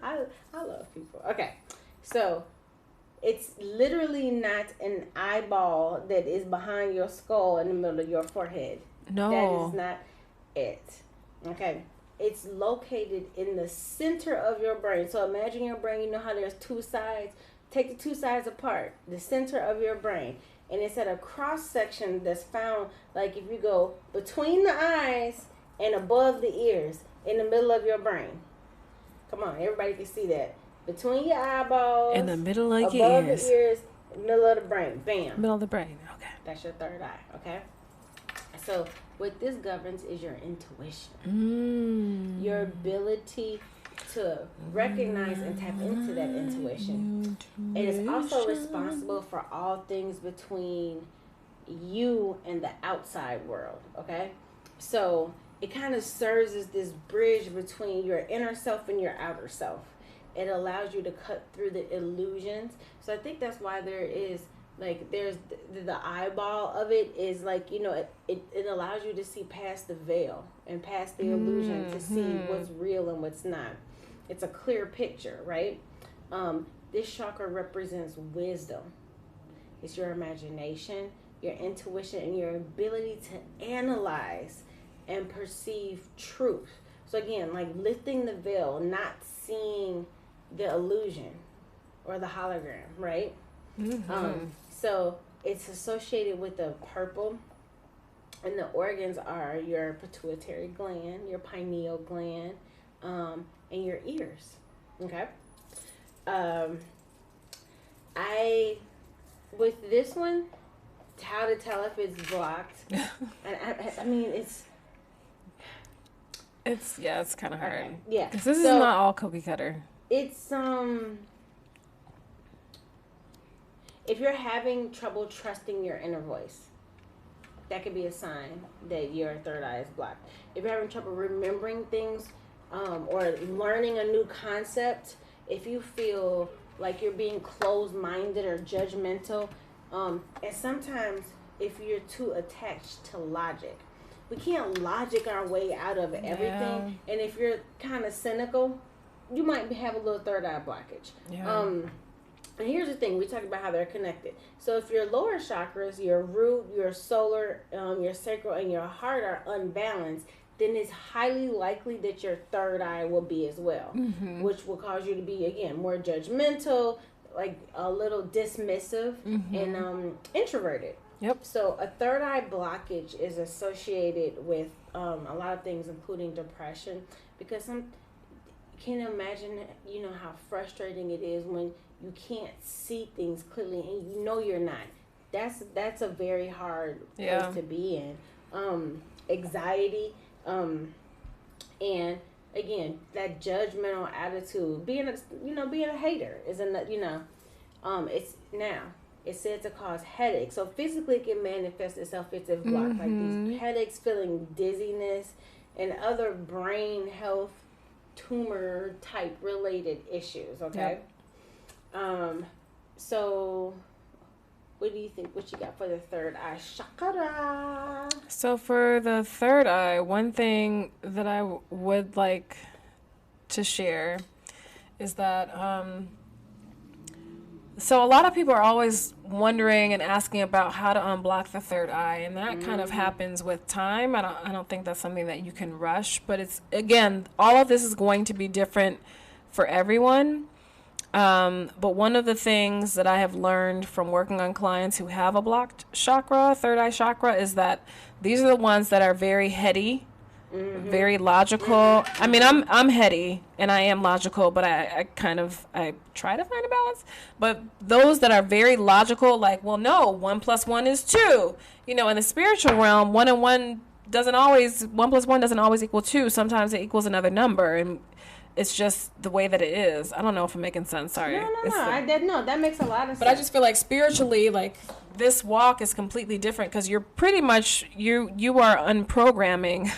I love people. Okay, so it's literally not an eyeball that is behind your skull in the middle of your forehead. No, that is not it. Okay. It's located in the center of your brain. So imagine your brain, you know how there's two sides? Take the two sides apart, the center of your brain. And it's at a cross section that's found, like if you go between the eyes and above the ears, in the middle of your brain. Come on, everybody can see that. Between your eyeballs, in the middle of your above the ears, middle of the brain. Bam. Middle of the brain, okay. That's your third eye, okay? So what this governs is your intuition. Your ability to recognize and tap into that intuition. It is also responsible for all things between you and the outside world, okay? So it kind of serves as this bridge between your inner self and your outer self. It allows you to cut through the illusions. So I think that's why there is, like, there's the eyeball of it is like, you know, it allows you to see past the veil and past the illusion to see what's real and what's not. It's a clear picture, right? This chakra represents wisdom. It's your imagination, your intuition, and your ability to analyze and perceive truth. So again, like lifting the veil, not seeing the illusion or the hologram, right? So it's associated with the purple, and the organs are your pituitary gland, your pineal gland, and your ears. Okay. With this one, how to tell if it's blocked? And I mean, it's kind of hard. Okay. Yeah, because this is not all cookie cutter. It's if you're having trouble trusting your inner voice, that could be a sign that your third eye is blocked. If you're having trouble remembering things, or learning a new concept, if you feel like you're being closed-minded or judgmental, and sometimes if you're too attached to logic, we can't logic our way out of everything. And if you're kind of cynical, you might have a little third eye blockage. And here's the thing, we talked about how they're connected. So if your lower chakras, your root, your solar, your sacral, and your heart are unbalanced, then it's highly likely that your third eye will be as well, which will cause you to be, again, more judgmental, like a little dismissive, and introverted. Yep. So a third eye blockage is associated with a lot of things, including depression, because can you imagine, how frustrating it is when you can't see things clearly and you know you're not. That's a very hard place to be in. Anxiety, and again, that judgmental attitude, being a hater is it's said to cause headaches. So physically it can manifest itself as if blocked, like these headaches, feeling dizziness, and other brain health tumor type related issues. Okay. So what do you think? What you got for the third eye chakra? So for the third eye, one thing that I would like to share is that so a lot of people are always wondering and asking about how to unblock the third eye, and that kind of happens with time. I don't think that's something that you can rush, but it's, again, all of this is going to be different for everyone. But one of the things that I have learned from working on clients who have a blocked chakra, third eye chakra, is that these are the ones that are very heady, very logical. I mean, I'm heady and I am logical, but I try to find a balance. But those that are very logical, like, well, no, 1 + 1 is 2. In the spiritual realm, 1 and 1 1 + 1 doesn't always equal 2. Sometimes it equals another number, and it's just the way that it is. I don't know if I'm making sense. Sorry. No. That makes a lot of sense. But I just feel like spiritually, like, this walk is completely different because you're pretty much, you are unprogramming.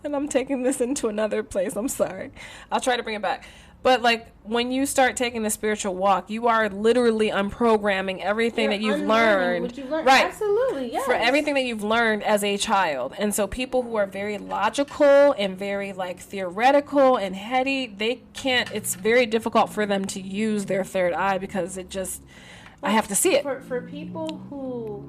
And I'm taking this into another place. I'm sorry. I'll try to bring it back. But, like, when you start taking the spiritual walk, you are literally unprogramming everything that you've learned. What you've learned. Right. Absolutely, yes. For everything that you've learned as a child. And so people who are very logical and very, like, theoretical and heady, it's very difficult for them to use their third eye because I have to see it. For people who,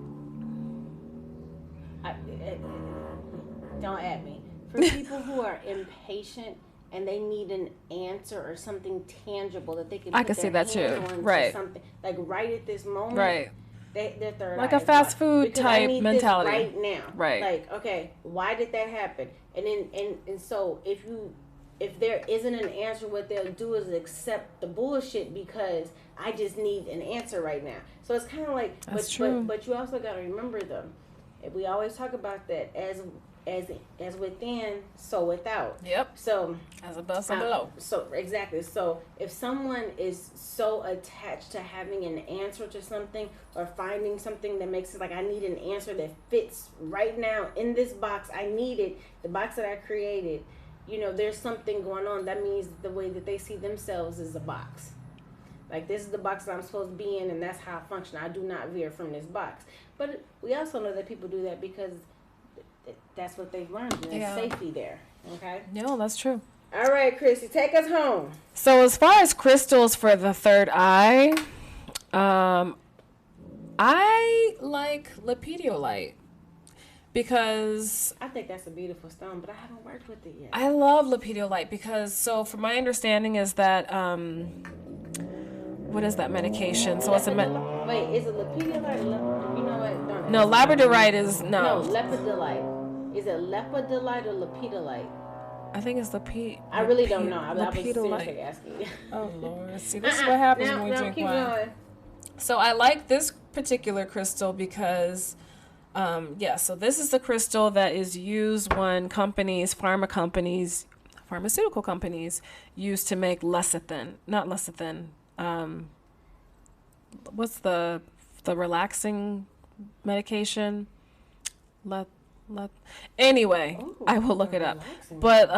don't at me. For people who are impatient and they need an answer or something tangible that they can I can see that too. Right. Something, like right at this moment. Right. Their third like eye a fast food type I need mentality. This right now. Right. Like, okay, why did that happen? And then and so if there isn't an answer, what they'll do is accept the bullshit because I just need an answer right now. So it's kind of like, That's true. But you also got to remember them. We always talk about that as within, so without. Yep. So as above, so below. So exactly. So if someone is so attached to having an answer to something or finding something that makes it like I need an answer that fits right now in this box, I need it, the box that I created, there's something going on. That means the way that they see themselves is a box. Like, this is the box that I'm supposed to be in, and that's how I function. I do not veer from this box. But we also know that people do that because that's what they've learned. And there's safety there. Okay? No, that's true. All right, Chrissy, take us home. So as far as crystals for the third eye, I like lepidolite because I think that's a beautiful stone, but I haven't worked with it yet. I love lepidolite because, so from my understanding is that, what is that medication? So it's a Wait, is it lepidolite or you know what? Don't No, labradorite is No, lepidolite. Is it lepidolite or lepidolite? I think it's I really don't know. I was seriously asking you. Oh Lord! See, this is what happens when we drink wine. Going. So I like this particular crystal because, so this is the crystal that is used when pharmaceutical companies use to make lecithin. Not lecithin. What's the relaxing medication? Anyway, Ooh, I will look it up. But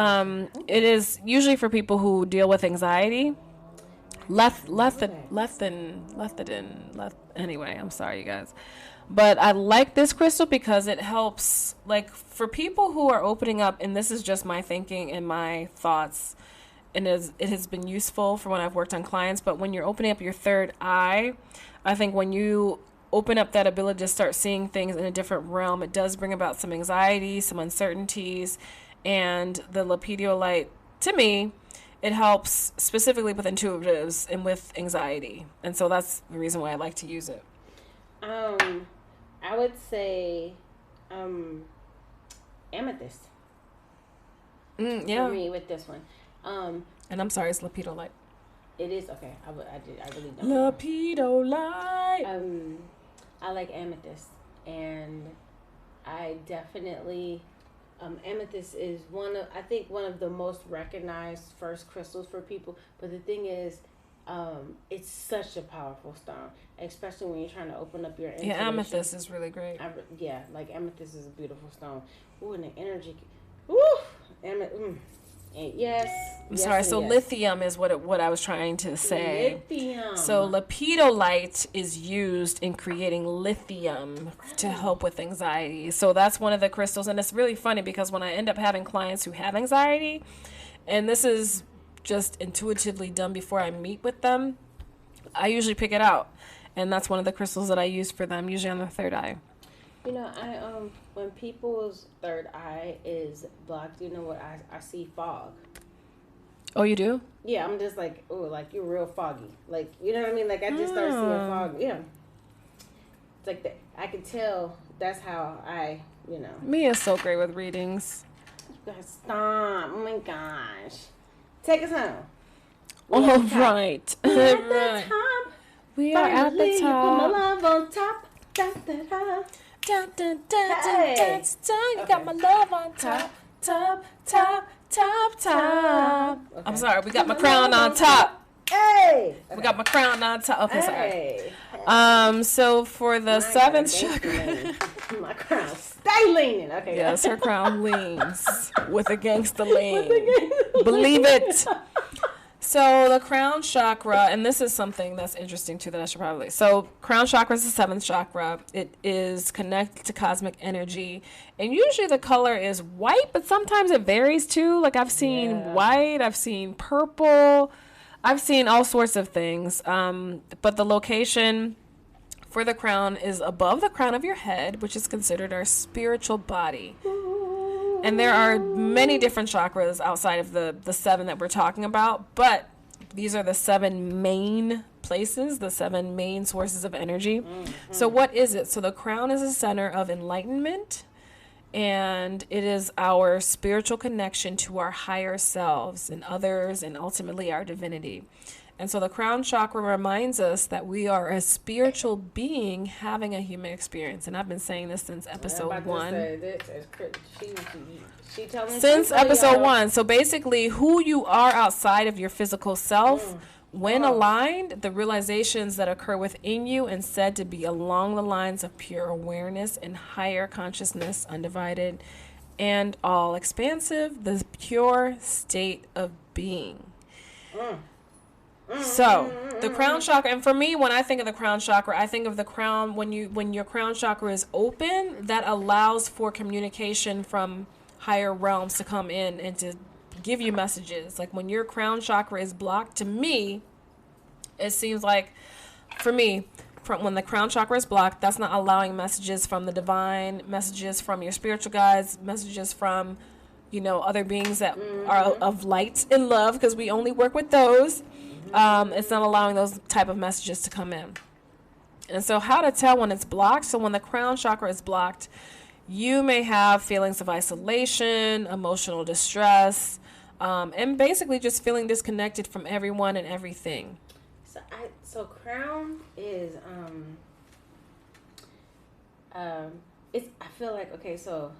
it is usually for people who deal with anxiety. Anyway, I'm sorry, you guys. But I like this crystal because it helps, like, for people who are opening up, and this is just my thinking and my thoughts, and it has been useful for when I've worked on clients. But when you're opening up your third eye, I think when you open up that ability to start seeing things in a different realm, it does bring about some anxiety, some uncertainties, and the lepidolite, to me, it helps specifically with intuitives and with anxiety. And so that's the reason why I like to use it. I would say amethyst. Yeah. For me with this one. And I'm sorry, it's lepidolite. It is okay. I really don't. Lepidolite. I like amethyst, and I definitely amethyst is one of the most recognized first crystals for people. But the thing is, it's such a powerful stone, especially when you're trying to open up your intuition. Yeah, amethyst is really great. Like amethyst is a beautiful stone. Ooh, and the energy. Ooh, yes. I'm sorry. So yes. lithium is what I was trying to say. Lithium. So lepidolite is used in creating lithium to help with anxiety. So that's one of the crystals, and it's really funny because when I end up having clients who have anxiety, and this is just intuitively done before I meet with them, I usually pick it out, and that's one of the crystals that I use for them, usually on their third eye. You know, when people's third eye is blocked, you know what I see fog. Oh, you do? Yeah, I'm just like, oh, like you're real foggy. Like, you know what I mean? Like I just start seeing fog. Yeah. It's like that. I can tell that's how I, you know. Mia's so great with readings. You guys stop. Oh my gosh. Take us home. All right. At the top. We are at the Put my top. love on top. Da, da, da. Dun, dun, dun, Hey. dun, dun, dun. You got my love on top, top, top, top, top. Okay. I'm sorry, we got my crown on top. Hey. We got my crown on top. Okay, sorry. Hey. So for the seventh chakra, My crown stay leaning. Okay. yes, her crown leans with a gangsta lean. Believe it. So the crown chakra, and this is something that's interesting too that I should probably. So crown chakra is the seventh chakra. It is connected to cosmic energy, and usually the color is white, but sometimes it varies too. Like I've seen white, I've seen purple, I've seen all sorts of things. But the location for the crown is above the crown of your head, which is considered our spiritual body. And there are many different chakras outside of the seven that we're talking about, but these are the seven main places, the seven main sources of energy. Mm-hmm. So what is it? So the crown is a center of enlightenment, and it is our spiritual connection to our higher selves and others, and ultimately our divinity. And so the crown chakra reminds us that we are a spiritual being having a human experience. And I've been saying this since episode 1. Since episode 1. So basically, who you are outside of your physical self, when aligned, the realizations that occur within you and said to be along the lines of pure awareness and higher consciousness, undivided and all expansive, the pure state of being. So the crown chakra, and for me, when I think of the crown chakra, I think of the crown when your crown chakra is open, that allows for communication from higher realms to come in and to give you messages. Like when your crown chakra is blocked, to me, it seems like, for me, when the crown chakra is blocked, that's not allowing messages from the divine, messages from your spiritual guides, messages from, other beings that are of light and love, because we only work with those. It's not allowing those type of messages to come in. And so how to tell when it's blocked? So when the crown chakra is blocked, you may have feelings of isolation, emotional distress, and basically just feeling disconnected from everyone and everything. So crown is it's, I feel like, okay, so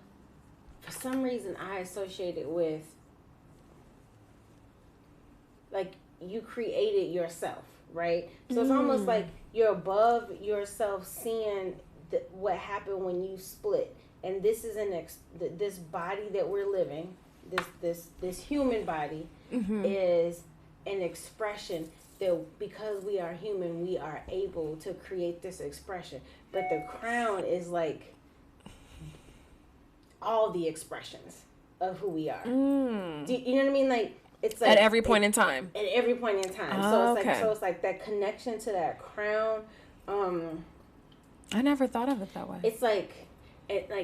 for some reason I associate it with, like, you created yourself, right? So it's almost like you're above yourself, seeing what happened when you split. And this is this body that we're living, this human body, is an expression that, because we are human, we are able to create this expression. But the crown is like all the expressions of who we are. You know what I mean? Like, it's like at every point in time. At every point in time. So it's like that connection to that crown. I never thought of it that way. It's like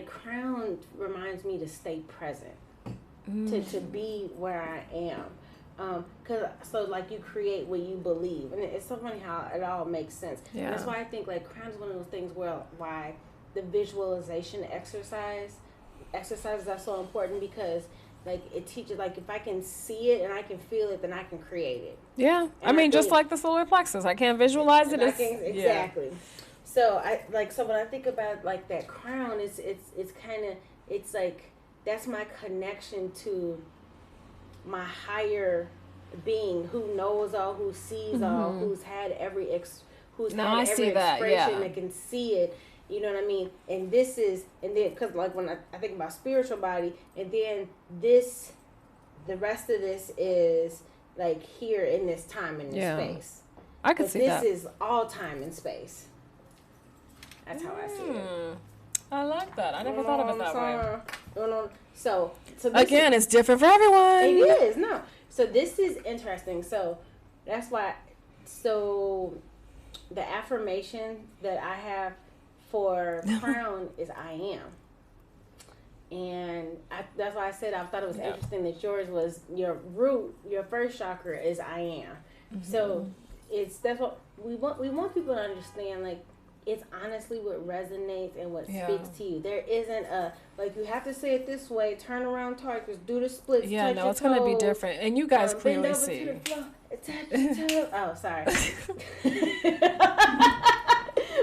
crown reminds me to stay present, to be where I am. So like you create what you believe, and it's so funny how it all makes sense. Yeah. That's why I think like crown is one of those things why the visualization exercises are so important, because like it teaches, like if I can see it and I can feel it, then I can create it. Yeah, I mean, just like the solar plexus, I can't visualize it. Exactly. Yeah. So so when I think about like that crown, it's like that's my connection to my higher being, who knows all, who sees all, who's had every expression that can see it. You know what I mean? And then because like when I think about spiritual body, and then the rest of this is like here in this time and this space. I could see that. This is all time and space. That's how I see it. I like that. I never thought of it that way. So again, it's different for everyone. It is. No. So this is interesting. So that's why. So the affirmation that I have for crown is I am. And that's why I said I thought it was interesting that yours was your root, your first chakra is I am. So that's what we want. We want people to understand, like, it's honestly what resonates and what speaks to you. There isn't like you have to say it this way, turn around, charkas, do the splits, yeah, no, it's going to be different. And you guys clearly see. Oh, sorry.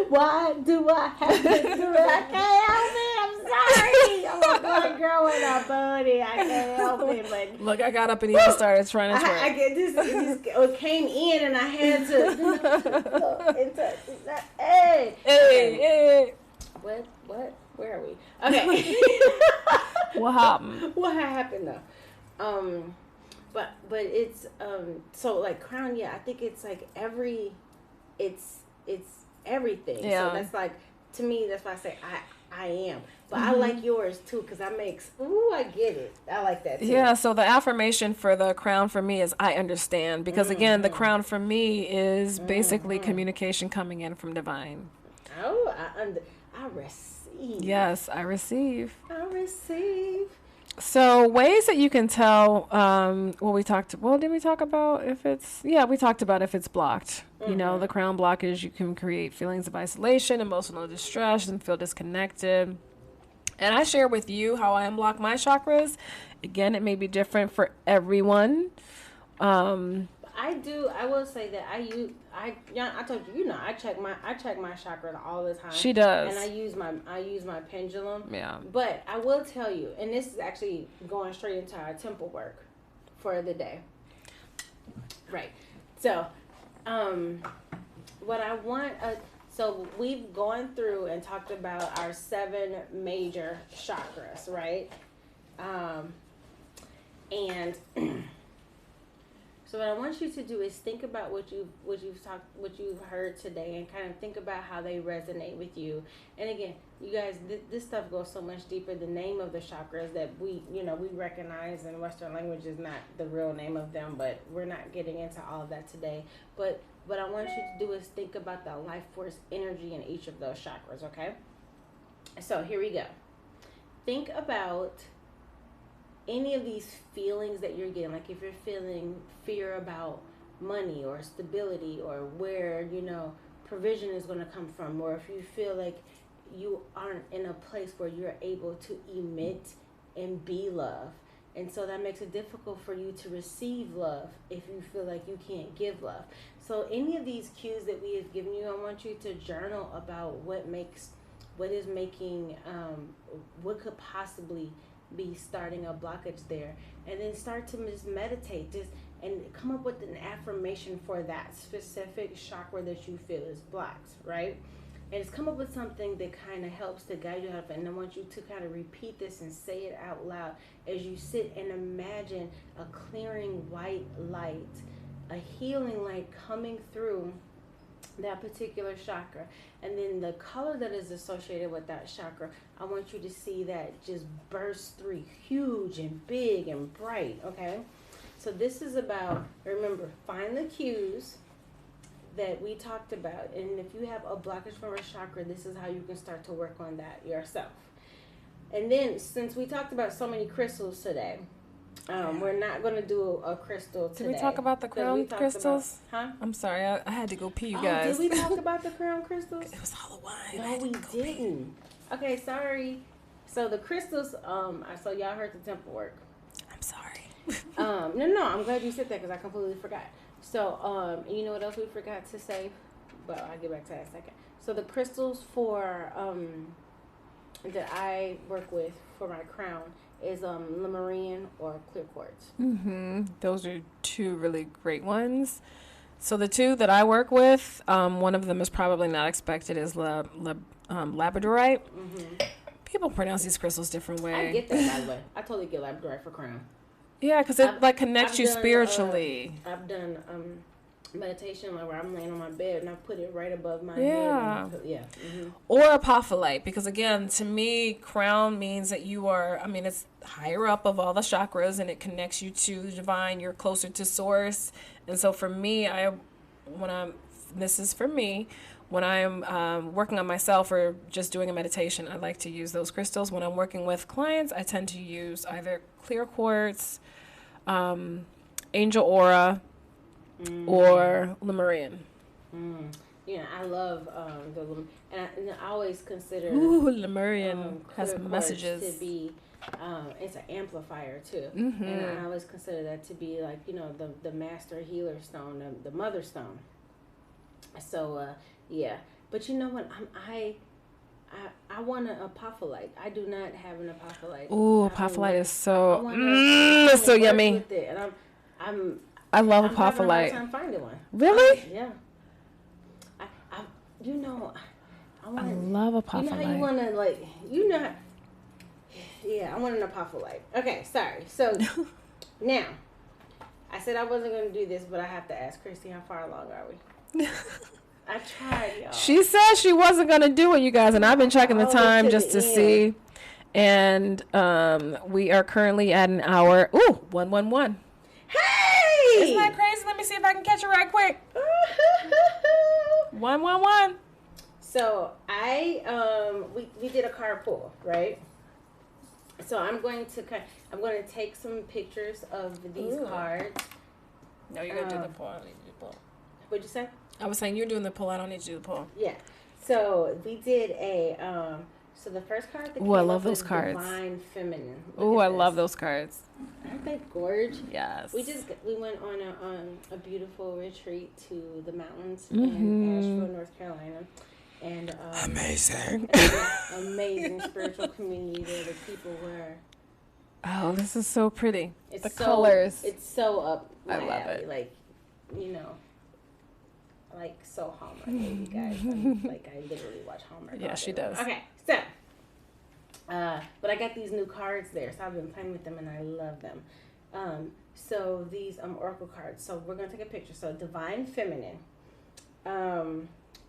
Why do I have to do it? I can't help it. I'm sorry. I'm a good girl with a buddy. I can't help it. But look, I got up and even started trying to twerk. I get this. It came in and I had to. Hey. What? Where are we? Okay. What happened? What happened though? But it's so like crown. Yeah, I think it's like it's everything. Yeah. So that's like, to me, that's why I say I am. But I like yours too, because that makes, I get it. I like that too. Yeah, so the affirmation for the crown for me is I understand. Because again, the crown for me is basically communication coming in from divine. Oh, I receive. Yes, I receive. I receive. So ways that you can tell, did we talk about if it's, we talked about if it's blocked. You know, the crown blockage, you can create feelings of isolation, emotional distress, and feel disconnected. And I share with you how I unblock my chakras. Again, it may be different for everyone. I will say that I told you, I check my chakras all the time. She does. And I use my pendulum. Yeah. But I will tell you, and this is actually going straight into our temple work for the day. Right. So, what I want, so we've gone through and talked about our 7 major chakras, right? And so what I want you to do is think about what you've heard today, and kind of think about how they resonate with you. And again, you guys, this stuff goes so much deeper. The name of the chakras that we recognize in Western language is not the real name of them, but we're not getting into all of that today. But what I want you to do is think about the life force energy in each of those chakras, okay? So here we go. Think about any of these feelings that you're getting, like if you're feeling fear about money or stability, or where provision is going to come from, or if you feel like you aren't in a place where you're able to emit and be love, and so that makes it difficult for you to receive love if you feel like you can't give love. So any of these cues that we have given you, I want you to journal about what could possibly be starting a blockage there, and then start to just meditate, and come up with an affirmation for that specific chakra that you feel is blocked, right? And just come up with something that kind of helps to guide you out of it. And I want you to kind of repeat this and say it out loud as you sit and imagine a clearing white light, a healing light coming through that particular chakra. And then the color that is associated with that chakra, I want you to see that just burst through, huge and big and bright, okay? So this is about, remember, find the cues that we talked about. And if you have a blockage from a chakra, this is how you can start to work on that yourself. And then, since we talked about so many crystals today, we're not going to do a crystal today. Did we talk about the crown crystals? Huh? I'm sorry, I had to go pee, you guys. Did we talk about the crown crystals? It was Halloween. No, we didn't. Okay, sorry. So the crystals, so y'all heard the temple work. I'm sorry. No, I'm glad you said that because I completely forgot. So, you know what else we forgot to say? But I'll get back to that in a second. So the crystals for that I work with for my crown is Lemurian or clear quartz. Those are two really great ones. So the two that I work with, one of them is probably not expected, is labradorite. People pronounce these crystals different ways. I get that, by the way. I totally get labradorite for crown. Yeah, because it connects you spiritually. I've done meditation where I'm laying on my bed and I put it right above my head. Yeah. Or apophyllite, because again, to me, crown means that you are, it's higher up of all the chakras and it connects you to the divine. You're closer to source. And so for me, when I'm working on myself or just doing a meditation, I like to use those crystals. When I'm working with clients, I tend to use either clear quartz, angel aura, or Lemurian. Yeah, I love the and I always consider Lemurian has messages to be. It's an amplifier too, and I always consider that to be like the master healer stone, the mother stone. So yeah, but you know what? I want an apophyllite. I do not have an apophyllite. Ooh, apophyllite is so it's so yummy. With it. And I love apophyllite. I'm having a hard time finding one. Really? Yeah. I I love apophyllite. You know how you want to yeah, I want an apophyllite. Okay, sorry. So now, I said I wasn't going to do this, but I have to ask Christy, how far along are we? I tried, y'all. She said she wasn't going to do it, you guys, and I've been checking the time just to see. And we are currently at an hour. Ooh, 111. Hey! Isn't that crazy? Let me see if I can catch it right quick. 111. So we did a card pull, right? So I'm going to take some pictures of these cards. No, you're going to do the pull. I don't need to do the pull. What'd you say? I was saying you're doing the pull. I don't need to do the pull. Yeah. So we did so the first card that came I love those is cards. Divine Feminine. Oh, I love those cards. Aren't they gorgeous? Yes. We went on a beautiful retreat to the mountains in Asheville, North Carolina. And amazing. Amazing spiritual community there. The people were. Oh, this is so pretty. It's the colors. It's so up my alley. It. Like, like so Hallmark, you guys. I literally watch Hallmark. Yeah, she does. Okay, so, but I got these new cards there, so I've been playing with them and I love them. So these oracle cards. So we're gonna take a picture. So Divine Feminine.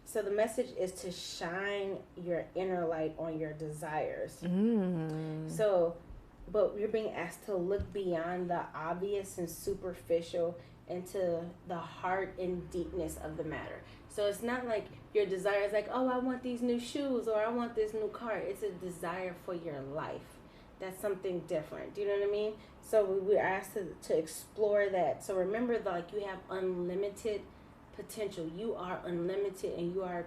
So the message is to shine your inner light on your desires. So, but you're being asked to look beyond the obvious and superficial into the heart and deepness of the matter. So it's not like your desire is like, oh, I want these new shoes or I want this new car. It's a desire for your life. That's something different. Do you know what I mean? So we were asked to explore that. So remember, you have unlimited potential. You are unlimited and you are a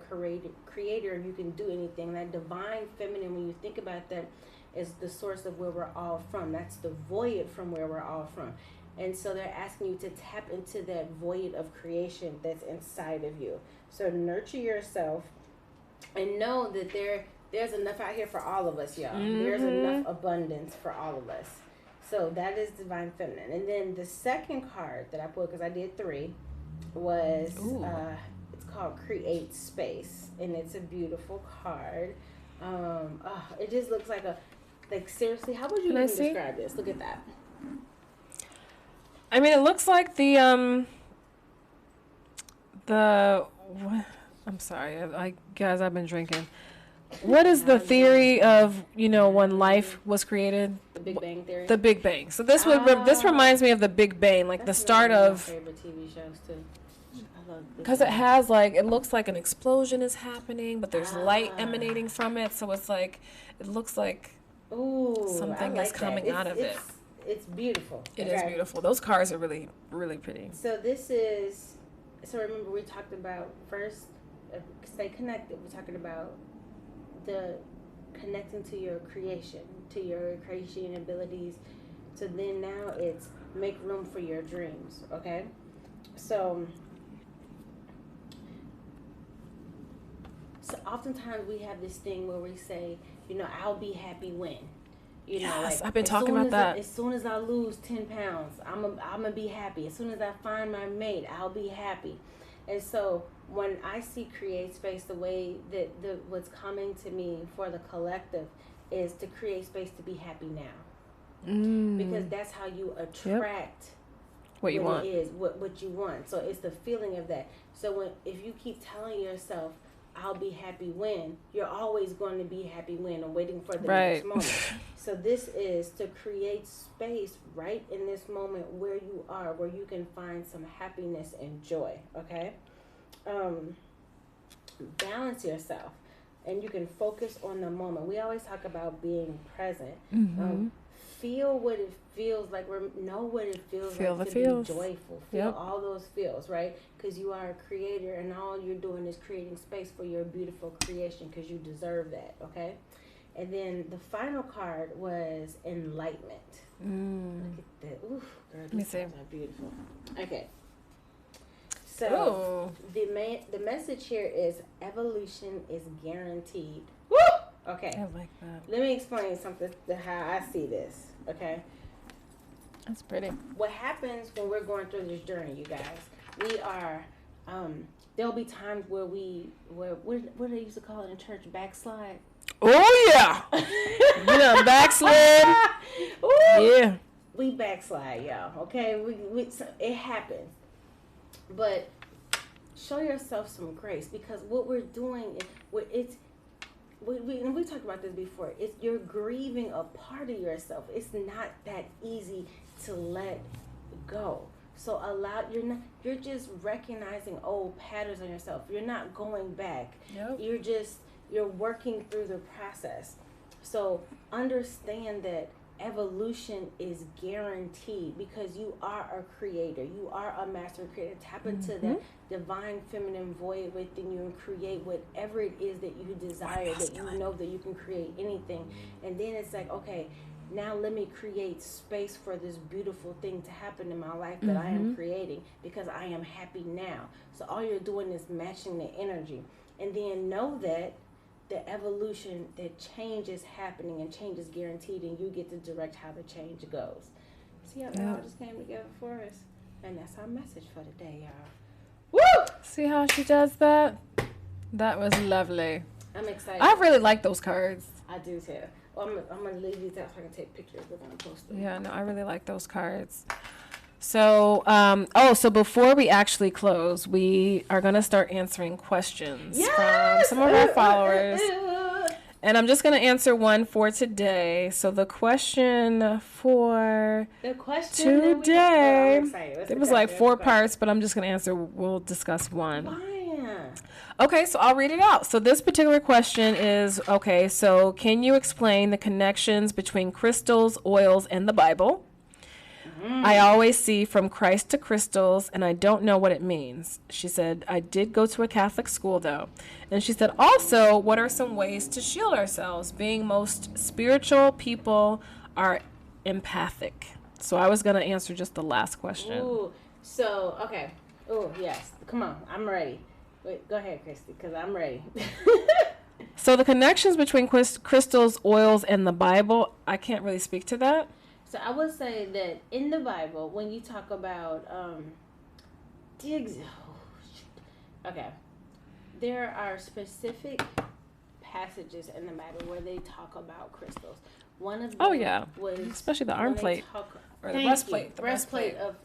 creator and you can do anything. That divine feminine, when you think about that, is the source of where we're all from. That's the void from where we're all from. And so they're asking you to tap into that void of creation that's inside of you. So nurture yourself and know that there's enough out here for all of us, y'all. There's enough abundance for all of us. So that is Divine Feminine. And then the second card that I pulled, because I did 3, was it's called Create Space, and it's a beautiful card. It just looks like seriously, how would you even describe this? Look at that. I mean, it looks like I'm sorry, guys, I've been drinking. What is the How you- theory of, when life was created? The Big Bang Theory. The Big Bang. So this reminds me of the Big Bang, like the That's start another of. my favorite TV shows too. I love Big Because it Bang. has it looks like an explosion is happening, but there's light emanating from it, so it's like it looks like Ooh, something I is like coming that. out of it. It's beautiful. It is beautiful. Those cars are really, really pretty. So remember we talked about first, stay connected. We're talking about the connecting to your creation abilities. So then now it's make room for your dreams. Okay, so oftentimes we have this thing where we say, I'll be happy when. Yes, I've been talking about that. As soon as I lose 10 pounds, I'm gonna be happy. As soon as I find my mate, I'll be happy. And so when I see Create Space, the way that what's coming to me for the collective is to create space to be happy now. Because that's how you attract what you want. It is what you want. So it's the feeling of that. So if you keep telling yourself, I'll be happy when, you're always going to be happy when, and waiting for the next moment. So this is to create space right in this moment where you are, where you can find some happiness and joy. Okay, balance yourself, and you can focus on the moment. We always talk about being present. Feel what it feels like. Know what it feels like to be joyful. Feel all those feels, right? Because you are a creator, and all you're doing is creating space for your beautiful creation, because you deserve that, okay? And then the final card was enlightenment. Look at that. Ooh, girl, these cards are beautiful. Okay. So the message here is evolution is guaranteed. Woo! Okay. I like that. Let me explain something to how I see this. Okay. That's pretty. What happens when we're going through this journey, you guys? We are. There'll be times where what do they used to call it in church? Backslide. Oh yeah. You done backslid. Yeah. We backslide, y'all. Okay. It happens, but show yourself some grace, because what we're doing is we talked about this before. You're grieving a part of yourself. It's not that easy to let go. So you're just recognizing old patterns on yourself. You're not going back. Yep. You're working through the process. So understand that evolution is guaranteed, because you are a creator. You are a master creator. Tap into that divine feminine void within you and create whatever it is that you desire, that you know that you can create anything. And then it's like, okay, now let me create space for this beautiful thing to happen in my life that I am creating, because I am happy now. So all you're doing is matching the energy. And then know that the evolution, that change is happening, and change is guaranteed, and you get to direct how the change goes. See how it all just came together for us? And that's our message for today, y'all. Woo! See how she does that? That was lovely. I'm excited. I really like those cards. I do too. Well, I'm going to leave these out so I can take pictures. We're going to post them. Yeah, no, I really like those cards. So, so before we actually close, we are going to start answering questions from some of our followers. And I'm just going to answer one for today. So the question for today, it was like 4 parts, but I'm just going to answer. We'll discuss one. Okay, so I'll read it out. So this particular question is, okay, so can you explain the connections between crystals, oils, and the Bible? I always see from Christ to crystals, and I don't know what it means. She said, I did go to a Catholic school, though. And she said, also, what are some ways to shield ourselves? Being most spiritual people are empathic. So I was going to answer just the last question. Ooh, so, okay. Oh, yes. Come on. I'm ready. Wait, go ahead, Christy, because I'm ready. So the connections between crystals, oils, and the Bible, I can't really speak to that. So I would say that in the Bible, when you talk about there are specific passages in the Bible where they talk about crystals. One of them was especially the arm plate or the breastplate. The breastplate of.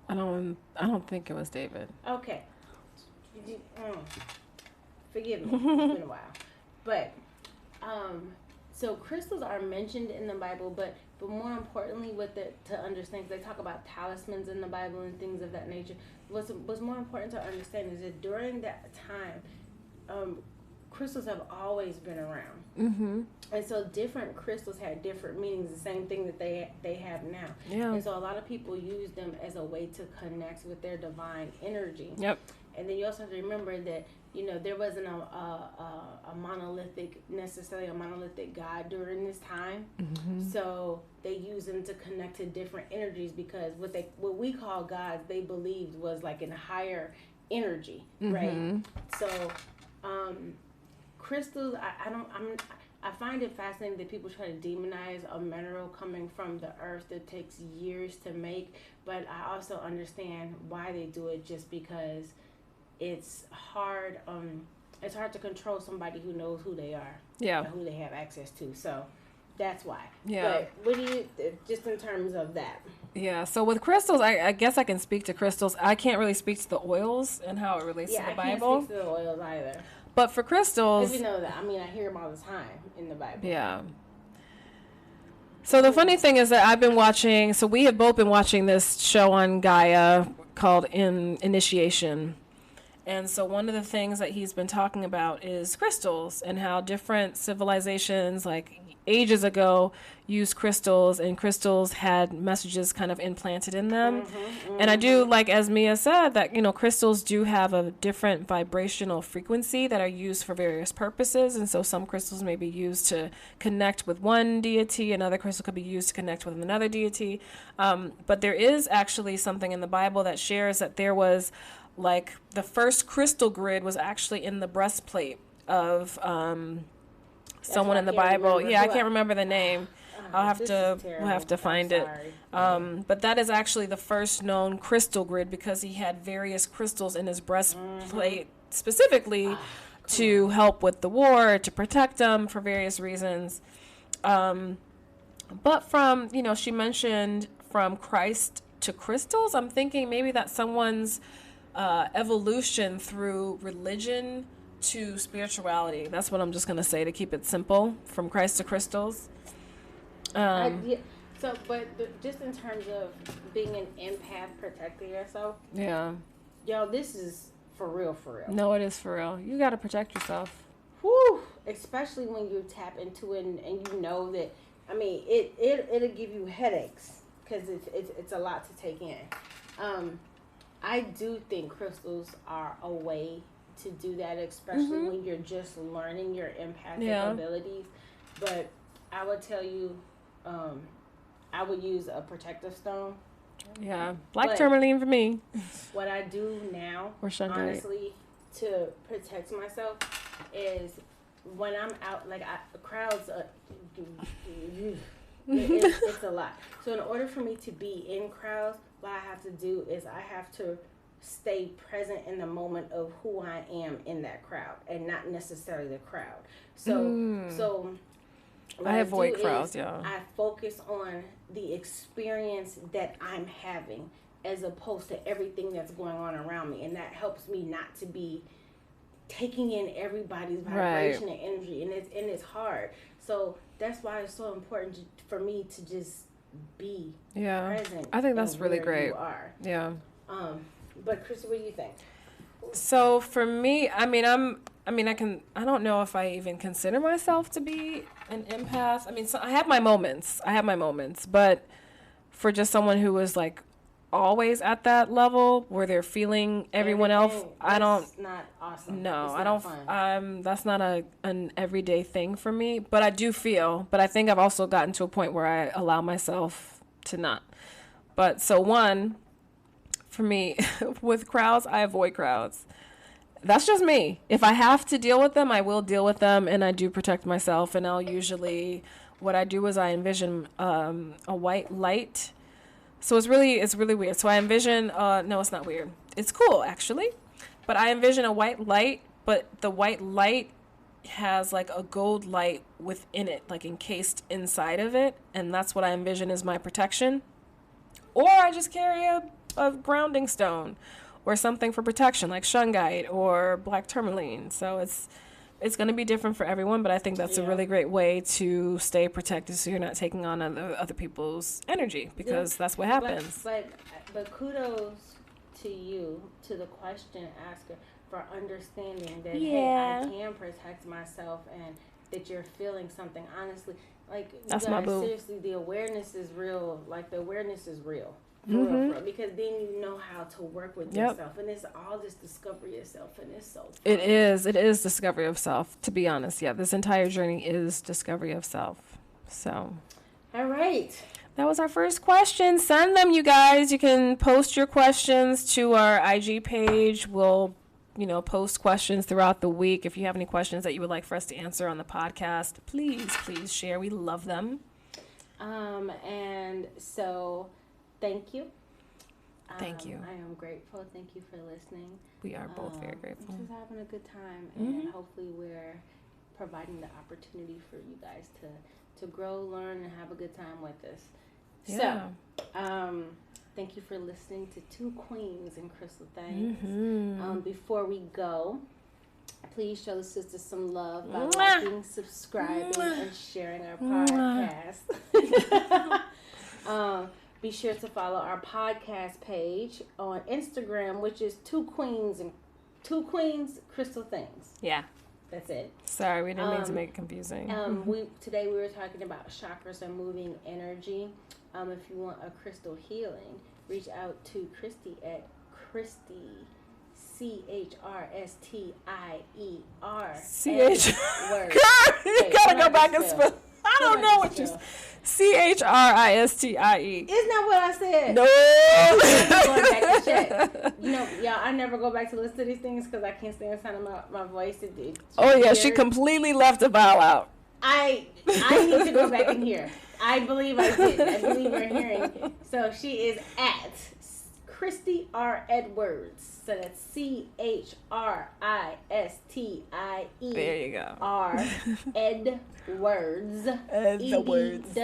I don't think it was David. Okay. Forgive me. It's been a while. But, so crystals are mentioned in the Bible, but more importantly, to understand, because they talk about talismans in the Bible and things of that nature. What's more important to understand is that during that time, crystals have always been around. Mm-hmm. And so different crystals had different meanings, the same thing that they have now. Yeah. And so a lot of people use them as a way to connect with their divine energy. Yep. And then you also have to remember that, there wasn't necessarily a monolithic God during this time. Mm-hmm. So they use them to connect to different energies, because what we call gods, they believed was like in a higher energy, right? Mm-hmm. So, crystals, I find it fascinating that people try to demonize a mineral coming from the earth that takes years to make, but I also understand why they do it, just because it's hard to control somebody who knows who they are, yeah, and who they have access to. So that's why. Yeah. But what do you, just in terms of that? Yeah. So with crystals, I guess I can speak to crystals. I can't really speak to the oils and how it relates to the Bible. I can't speak to the oils either. But for crystals, because that. I hear them all the time in the Bible. Yeah. So the funny thing is that we have both been watching this show on Gaia called Initiation. And so one of the things that he's been talking about is crystals, and how different civilizations, like ages ago, used crystals, and crystals had messages kind of implanted in them. Mm-hmm. And I do, like as Mia said, that, crystals do have a different vibrational frequency that are used for various purposes. And so some crystals may be used to connect with one deity, another crystal could be used to connect with another deity. But there is actually something in the Bible that shares that there was, like, the first crystal grid was actually in the breastplate of someone in the Bible. Yeah, I can't remember the name. We'll have to find it. But that is actually the first known crystal grid, because he had various crystals in his breastplate specifically to help with the war, to protect them for various reasons. But from, she mentioned from Christ to crystals, I'm thinking maybe that's someone's evolution through religion to spirituality. That's what I'm just going to say, to keep it simple, from Christ to crystals. Just in terms of being an empath, protecting yourself. Yeah. Yo, this is for real. No, it is for real. You got to protect yourself. Whew. Especially when you tap into it and you know that, it'll give you headaches, because it's a lot to take in. I do think crystals are a way to do that, especially when you're just learning your empathic abilities. But I would tell you, I would use a protective stone. Yeah, like tourmaline for me. What I do now, honestly, to protect myself is when I'm out, like crowds, it's a lot. So in order for me to be in crowds, what I have to do is I have to stay present in the moment of who I am in that crowd, and not necessarily the crowd. So I avoid crowds. Yeah, I focus on the experience that I'm having, as opposed to everything that's going on around me, and that helps me not to be taking in everybody's vibration and energy, and it's hard. So that's why it's so important for me to just be present. I think that's really great. You are. Yeah. But Chrissy, what do you think? So for me, I don't know if I even consider myself to be an empath. So I have my moments, but for just someone who was like always at that level where they're feeling everyone else, That's not awesome. No, it's I don't. Fun. That's not an everyday thing for me. But I do feel. But I think I've also gotten to a point where I allow myself to not. But so for me, with crowds, I avoid crowds. That's just me. If I have to deal with them, I will deal with them, and I do protect myself. And I'll usually, what I do is I envision a white light. So it's really weird. So I envision, no, it's not weird. It's cool, actually. But I envision a white light, but the white light has like a gold light within it, like encased inside of it. And that's what I envision as my protection. Or I just carry a grounding stone. or something for protection like shungite or black tourmaline. So it's going to be different for everyone, but I think that's a really great way to stay protected so you're not taking on other people's energy, because that's what happens. But kudos to you, to the question asker, for understanding that, hey, I can protect myself and that you're feeling something. Honestly, like, you that's guys, my boo. seriously, the awareness is real. Like, the awareness is real. For real, because then you know how to work with yourself, and it's all just discovery of self, and it's so fun. It is discovery of self, to be honest. Yeah, this entire journey is discovery of self. So all right, that was our first question. Send them, you guys. You can post your questions to our IG page. We'll post questions throughout the week. If you have any questions that you would like for us to answer on the podcast, please share. We love them. And so thank you. Thank you. I am grateful. Thank you for listening. We are both very grateful. Just having a good time, and hopefully we're providing the opportunity for you guys to grow, learn, and have a good time with us. Yeah. So, thank you for listening to Two Queens and Crystal Things. Before we go, please show the sisters some love by liking, subscribing, and sharing our podcast. Be sure to follow our podcast page on Instagram, which is Two Queens Crystal Things. Yeah. That's it. Sorry, we didn't mean to make it confusing. Today we were talking about chakras and moving energy. If you want a crystal healing, reach out to Christie at Christie, CHRSTIER. Girl, you gotta go back and spell. I don't know what you said. CHRISTIE. Isn't that what I said? No. Going back to check. Y'all, I never go back to listen to these things because I can't stand the sound of my voice. She completely left the vowel out. I need to go back and hear. I believe I did. I believe we're hearing. So she is at Christie R. Edwards. So that's CHRISTIE. There you go. R. Edwards. EDWARDS.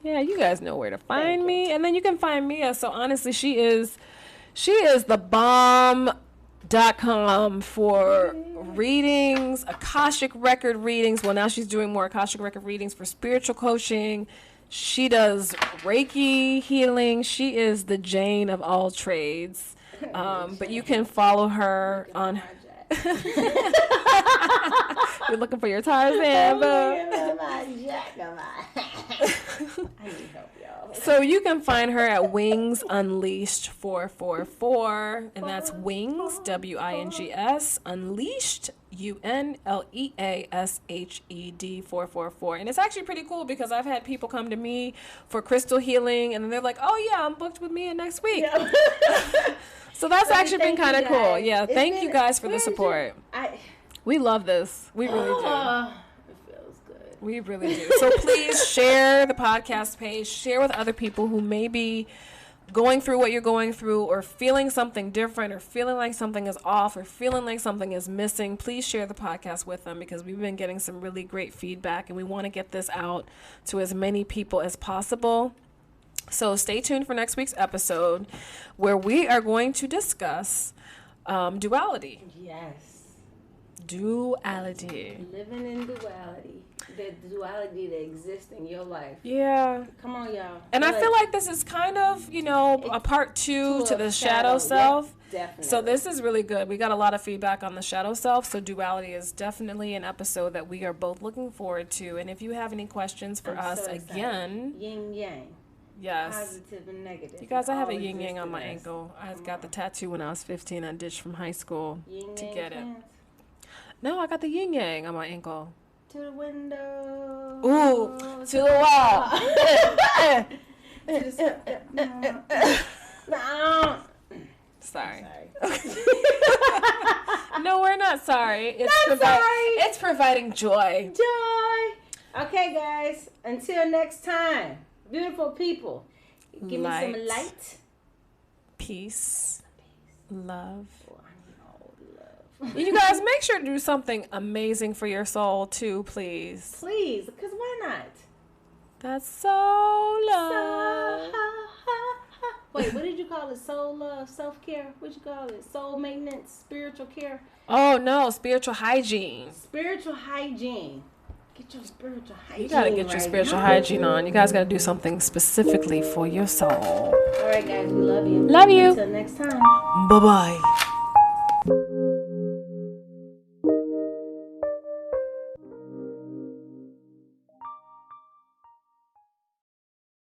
Yeah, you guys know where to find me. And then you can find Mia. So honestly, she is the bomb.com for readings, Akashic record readings. Well, now she's doing more Akashic record readings for spiritual coaching. She does Reiki healing. She is the Jane of all trades. But you can follow her on. You're looking for your Tarzan, I need help, y'all. So you can find her at Wings Unleashed 444, and that's Wings WINGS Unleashed UNLEASHED 444. And it's actually pretty cool because I've had people come to me for crystal healing, and then they're like, "Oh yeah, I'm booked with Mia next week." Yeah. So that's actually been kind of cool. Yeah, thank you guys for the support. We love this. We really do. It feels good. We really do. So please share the podcast page. Share with other people who may be going through what you're going through, or feeling something different, or feeling like something is off, or feeling like something is missing. Please share the podcast with them, because we've been getting some really great feedback, and we want to get this out to as many people as possible. So stay tuned for next week's episode, where we are going to discuss duality. Yes. Duality. Living in duality. The duality that exists in your life. Yeah. Come on, y'all. And I feel like this is kind of, a part two to the shadow self. Yep, definitely. So this is really good. We got a lot of feedback on the shadow self. So duality is definitely an episode that we are both looking forward to. And if you have any questions for us, again. Yin yang. Yes. Positive and negative. You guys, I have a yin yang on my ankle. I got the tattoo when I was 15. I ditched from high school to get it. No, I got the yin yang on my ankle. To the window. Ooh, to the wall. No. Sorry. No, we're not sorry. It's It's providing joy. Joy. Okay, guys. Until next time, beautiful people. Give me some light. Peace. Love. Oh, I need all the love. You guys, make sure to do something amazing for your soul too, please. Please, because why not? That's so love. Wait, what did you call it? Soul love, self-care? What you call it? Soul maintenance, spiritual care? Oh, no, spiritual hygiene. Spiritual hygiene. Get your spiritual hygiene. You got to get your spiritual hygiene on. You guys got to do something specifically for your soul. All right, guys, we love you. Love you. Until next time. Bye-bye.